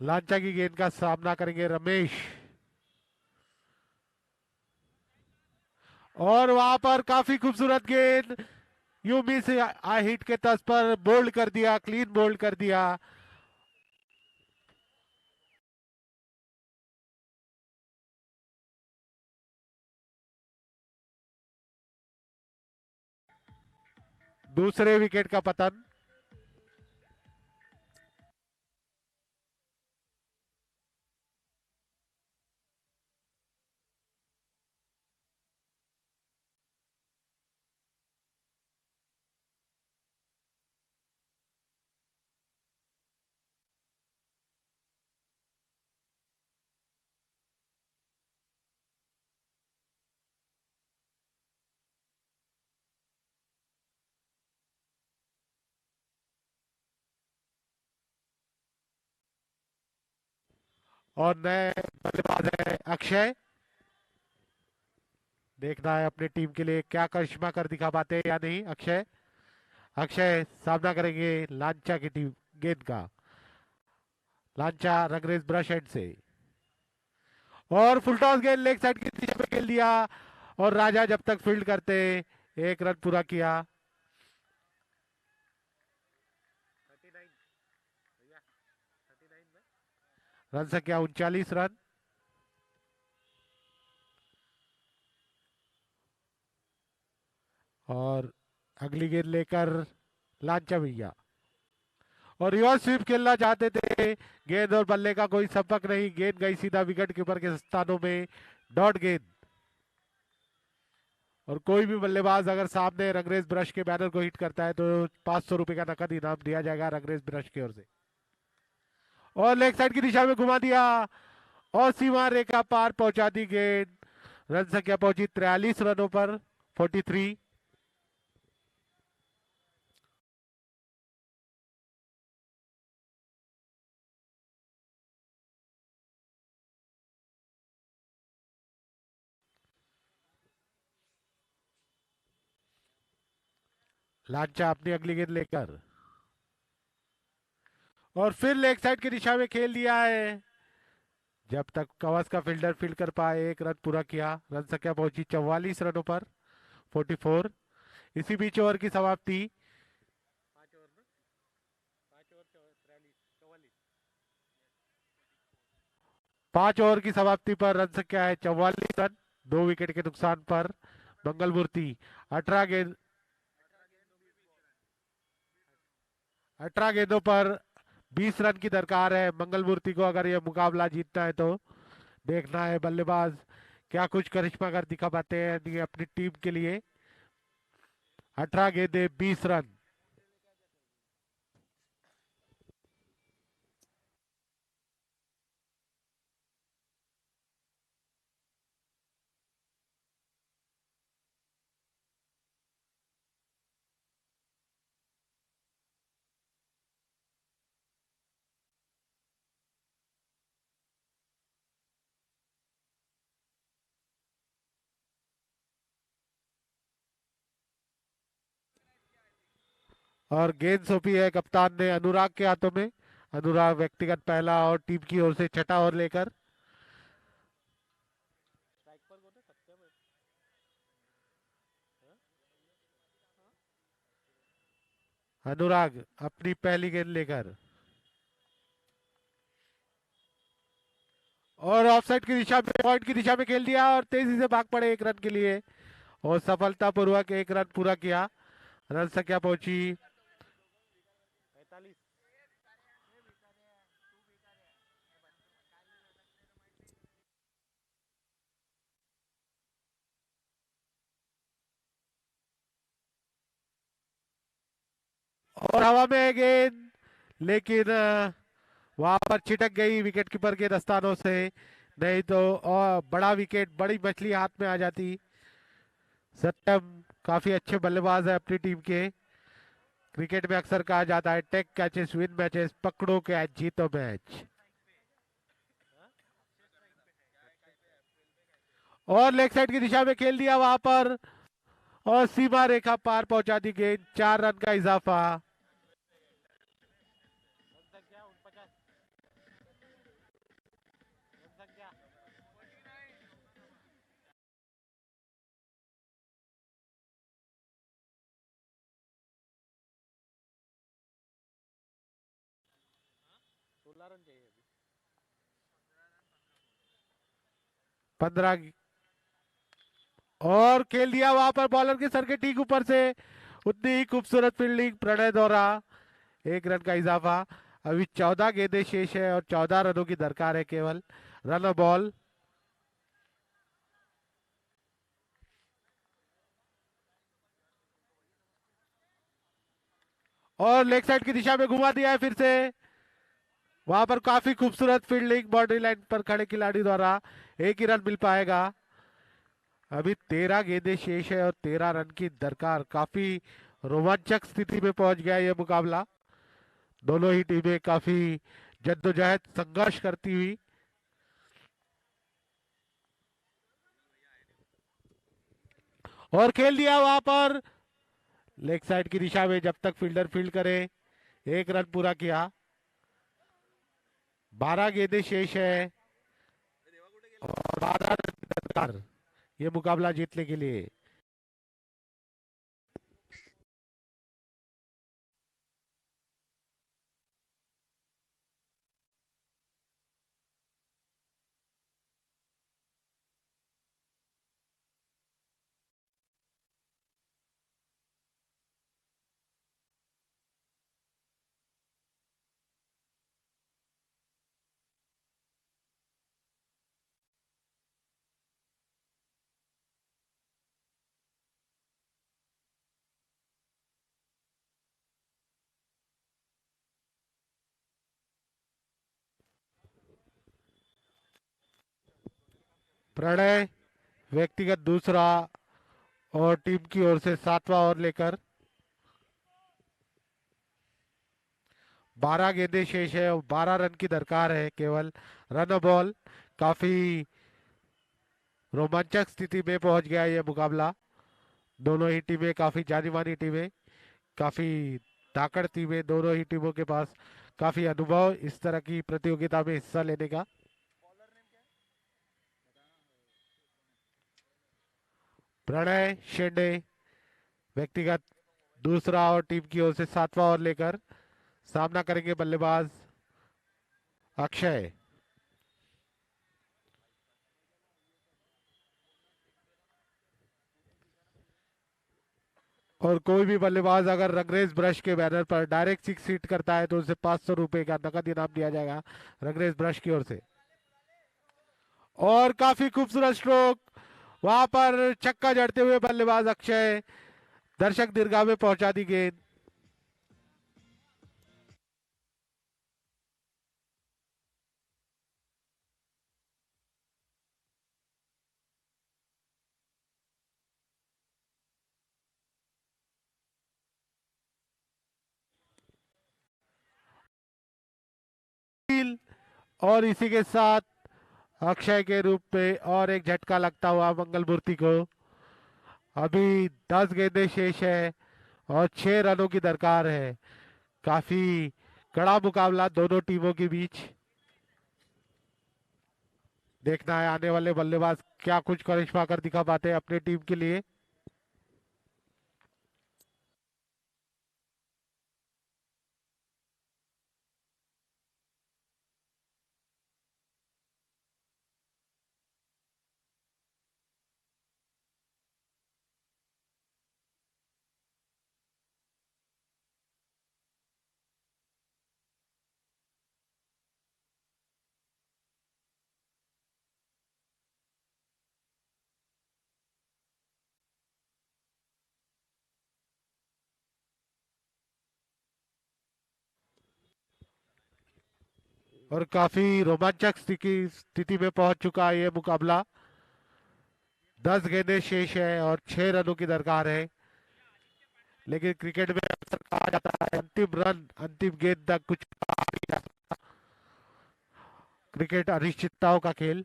लांचा की गेंद का सामना करेंगे रमेश, और वहां पर काफी खूबसूरत गेंद यू मिस आई हिट के तर्ज पर बोल्ड कर दिया, क्लीन बोल्ड कर दिया। दूसरे विकेट का पतन। और नए बल्लेबाज है अक्षय। देखना है अपनी टीम के लिए क्या करिश्मा कर दिखा पाते हैं या नहीं अक्षय। अक्षय सामना करेंगे लांचा की टीम गेंद का। लांचा रंगरेज ब्रश एंड से और फुल टॉस गेंद लेग साइड की दिशा में खेल दिया और राजा जब तक फील्ड करते एक रन पूरा किया। रन संख्या 39 रन। और अगली गेंद लेकर लांचा भैया और रिवर्स स्वीप खेलना चाहते थे। गेंद और बल्ले का कोई संपर्क नहीं, गेंद गई सीधा विकेट कीपर के स्थानों में। डॉट गेंद और कोई भी बल्लेबाज अगर सामने रंगरेज ब्रश के बैनर को हिट करता है तो 500 रुपए का नकद इनाम दिया जाएगा रंगरेज ब्रश की ओर से। और लेग साइड की दिशा में घुमा दिया और सीमा रेखा पार पहुंचा दी गेंद। रन संख्या पहुंची 43 रनों पर 43। लांचा अपनी अगली गेंद लेकर और फिर लेग साइड की दिशा में खेल दिया है। जब तक कवच का फील्डर फील्ड कर पाए एक रन पूरा किया। रन संख्या पहुंची 44 रनों पर 44। इसी बीच ओवर की समाप्ति। 5 ओवर की समाप्ति पर रन संख्या है 44 रन 2 विकेट के नुकसान पर। मंगल मूर्ति 18 गेंदों पर 20 रन की दरकार है मंगल मूर्ति को अगर यह मुकाबला जीतना है तो। देखना है बल्लेबाज क्या कुछ करिश्मा कर दिखा पाते हैं अपनी टीम के लिए। 18 गेंदे 20 रन। और गेंद सौंपी है कप्तान ने अनुराग के हाथों में। अनुराग व्यक्तिगत पहला और टीम की ओर से छठा ओवर लेकर। अनुराग अपनी पहली गेंद लेकर और ऑफसाइड की दिशा में पॉइंट की दिशा में खेल दिया और तेजी से भाग पड़े एक रन के लिए और सफलतापूर्वक एक रन पूरा किया। रन संख्या पहुंची 45। और हवा में है गेंद लेकिन वहां पर छिटक गई विकेट कीपर के दस्तानों से। नहीं तो और बड़ा विकेट बड़ी मछली हाथ में आ जाती। सत्यम काफी अच्छे बल्लेबाज है अपनी टीम के। क्रिकेट में अक्सर कहा जाता है टेक कैचेस विन मैचेस, पकड़ो कैच जीतो मैच। और लेग साइड की दिशा में खेल दिया वहां पर और सीमा रेखा पार पहुंचा दी गेंद। 4 रन का इजाफा। रन चाहिए 15 और खेल दिया वहां पर बॉलर के सर के ठीक ऊपर से। उतनी ही खूबसूरत फील्डिंग प्रणय द्वारा। 1 रन का इजाफा। अभी 14 गेंदें शेष है और 14 रनों की दरकार है केवल। रन और बॉल। और लेग साइड की दिशा में घुमा दिया है फिर से। वहां पर काफी खूबसूरत फील्डिंग बाउंड्री लाइन पर खड़े खिलाड़ी द्वारा। एक ही रन मिल पाएगा। अभी 13 गेंदें शेष है और 13 रन की दरकार। काफी रोमांचक स्थिति में पहुंच गया यह मुकाबला। दोनों ही टीमें काफी जद्दोजहद संघर्ष करती हुई और खेल दिया वहां पर लेग साइड की दिशा में, जब तक फील्डर फील्ड करे। 1 रन पूरा किया। 12 गेंदें शेष है और 12 रन दरकार ये मुकाबला जीतने के लिए। प्रणय व्यक्तिगत दूसरा और टीम की ओर से 7वां ओवर लेकर। 12 गेंदें शेष है और 12 रन की दरकार है केवल। Run ball. काफी रोमांचक स्थिति में पहुंच गया ये मुकाबला। दोनों ही टीमें काफी जानी मानी टीमें, काफी धाकड़ टीमें। दोनों ही टीमों के पास काफी अनुभव इस तरह की प्रतियोगिता में हिस्सा लेने का। प्रणय शेंडे व्यक्तिगत दूसरा और टीम की ओर से 7वां ओवर लेकर। सामना करेंगे बल्लेबाज अक्षय। और कोई भी बल्लेबाज अगर रंगरेज ब्रश के बैनर पर डायरेक्ट 6 हिट करता है तो उसे 500 रुपए का नकद इनाम दिया जाएगा रंगरेज ब्रश की ओर से। और काफी खूबसूरत स्ट्रोक। वहां पर छक्का जड़ते हुए बल्लेबाज अक्षय दर्शक दीर्घा में पहुंचा दी गेंद। और इसी के साथ अक्षय के रूप में और एक झटका लगता हुआ मंगल मूर्ति को। अभी 10 गेंदें शेष है और 6 रनों की दरकार है। काफी कड़ा मुकाबला दोनों टीमों के बीच। देखना है आने वाले बल्लेबाज क्या कुछ करिश्मा कर दिखा पाते हैं अपनी टीम के लिए। और काफी रोमांचक स्थिति में पहुंच चुका है ये मुकाबला। 10 गेंदें शेष है और 6 रनों की दरकार है। लेकिन क्रिकेट में अक्सर कहा जाता है अंतिम रन अंतिम गेंद तक कुछ कहा नहीं जा सकता। क्रिकेट अनिश्चितताओं का खेल।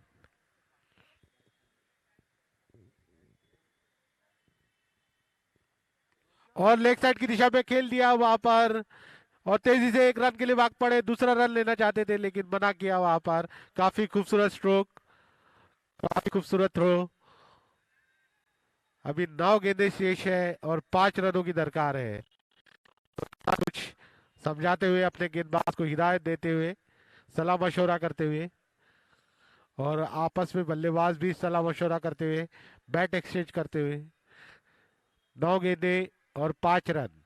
और लेग साइड की दिशा में खेल दिया वहां पर और तेजी से 1 रन के लिए भाग पड़े। दूसरा रन लेना चाहते थे लेकिन मना किया वहां पर। काफी खूबसूरत स्ट्रोक, काफी खूबसूरत थ्रो। अभी 9 गेंदें शेष है और 5 रनों की दरकार है। तो कुछ समझाते हुए अपने गेंदबाज को हिदायत देते हुए, सलाह मशवरा करते हुए और आपस में बल्लेबाज भी सलाह मशवरा करते हुए, बैट एक्सचेंज करते हुए। 9 गेंदें और 5 रन।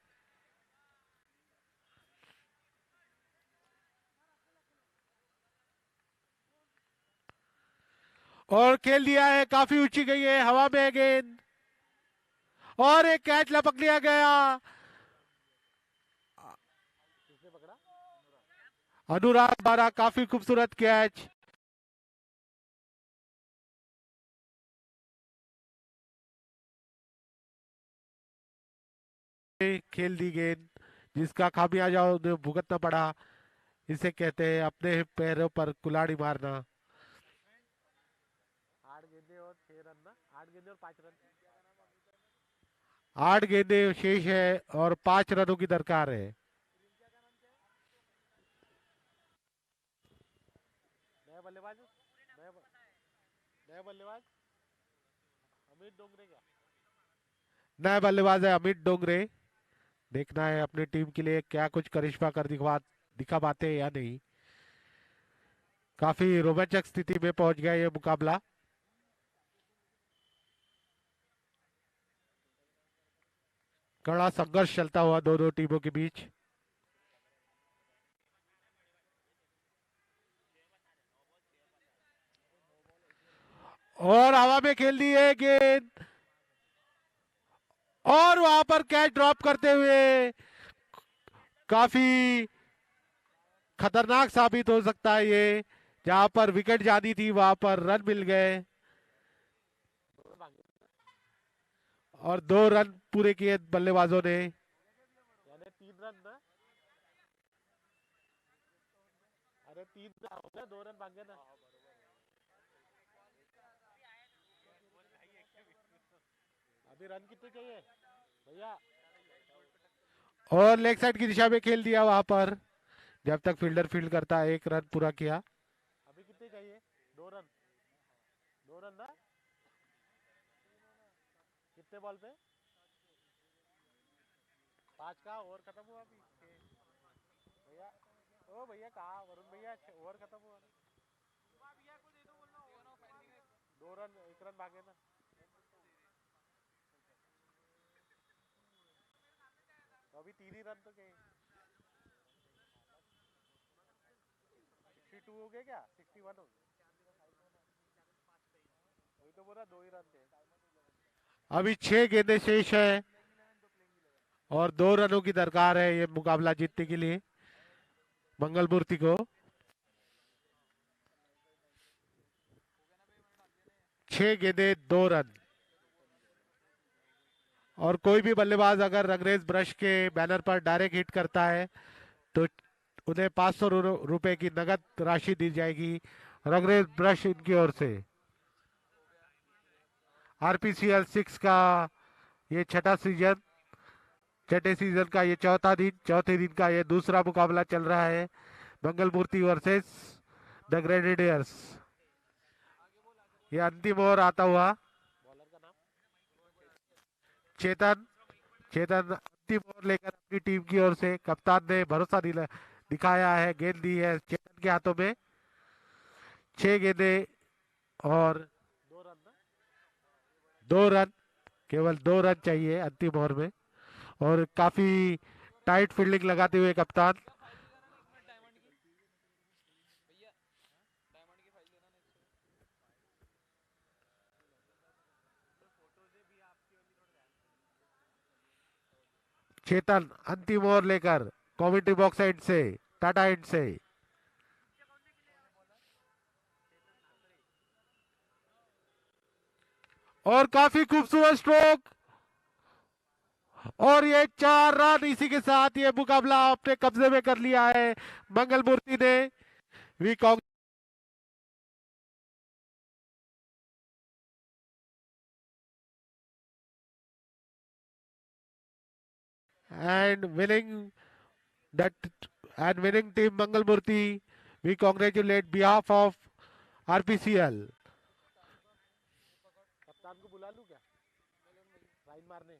और खेल दिया है, काफी ऊंची गई है, हवा में है गेंद और एक कैच लपक लिया गया। अनुराग बारा, काफी खूबसूरत कैच। खेल दी गेंद जिसका खामियाजा उन्हें भुगतना पड़ा। इसे कहते हैं अपने पैरों पर कुल्हाड़ी मारना। 8 गेंदें और 6 रन ना, 8 गेंदें और 5 रन। 8 गेंदें शेष है और 5 रनों की दरकार है। नया बल्लेबाज नया बल्लेबाज अमित डोंगरे क्या? नया बल्लेबाज है अमित डोंगरे। देखना है अपनी टीम के लिए क्या कुछ करिश्मा कर दिखा पाते हैं या नहीं। काफी रोमांचक स्थिति में पहुंच गया ये मुकाबला। कड़ा संघर्ष चलता हुआ दोनों टीमों के बीच। और हवा में खेल दी है गेंद और वहां पर कैच ड्रॉप करते हुए काफी खतरनाक साबित हो सकता है ये। जहां पर विकेट जानी थी वहां पर रन मिल गए और 2 रन पूरे किए बल्लेबाजों ने। यानी 3 रन ना? अरे 3 रन हो गया, 2 रन मांगे ना। अभी रन कितने चाहिए भैया? और लेग साइड की दिशा में खेल दिया वहां पर। जब तक फील्डर फील्ड करता है 1 रन पूरा किया। अभी कितने चाहिए? 2 रन। 2 रन ना? कितने बॉल पे? 5 का ओवर खत्म हुआ अभी भैया। ओ भैया कहा वरुण भैया ओवर खत्म हुआ। 2 रन 1 रन भागे ना। तो अभी 3 ही रन तो गए। 62 हो गए क्या? 61 हो गए? वही तो बोला 2 ही रन थे। अभी 6 गेंदें शेष है और 2 रनों की दरकार है ये मुकाबला जीतने के लिए मंगलमूर्ति को। 6 गेंदें 2 रन। और कोई भी बल्लेबाज अगर रंगरेज ब्रश के बैनर पर डायरेक्ट हिट करता है तो उन्हें 500 रुपए की नगद राशि दी जाएगी रंगरेज ब्रश इनकी ओर से। आरपीसीएल 6 का ये छठा सीजन, छठे सीजन का ये चौथे दिन का ये दूसरा मुकाबला चल रहा है। मंगलमूर्ति वर्सेस द ग्रेनेडियर्स। ये अंतिम ओवर आता हुआ चेतन अंतिम ओवर लेकर अपनी टीम की ओर से कप्तान ने भरोसा दिखाया है। गेंद दी है चेतन के हाथों में। 6 गेंदें और 2 रन, केवल 2 रन चाहिए अंतिम ओवर में। और काफी टाइट फील्डिंग लगाते हुए कप्तान। चेतन अंतिम ओवर लेकर कमेंट्री बॉक्स साइड से टाटा एंड से। और काफी खूबसूरत स्ट्रोक और ये 4 रन। इसी के साथ ये मुकाबला अपने कब्जे में कर लिया है मंगलमूर्ति ने। We and winning team Mangalmurti, we congratulate behalf of RPCL. कप्तान को बुला लूं क्या? लाइन मारने।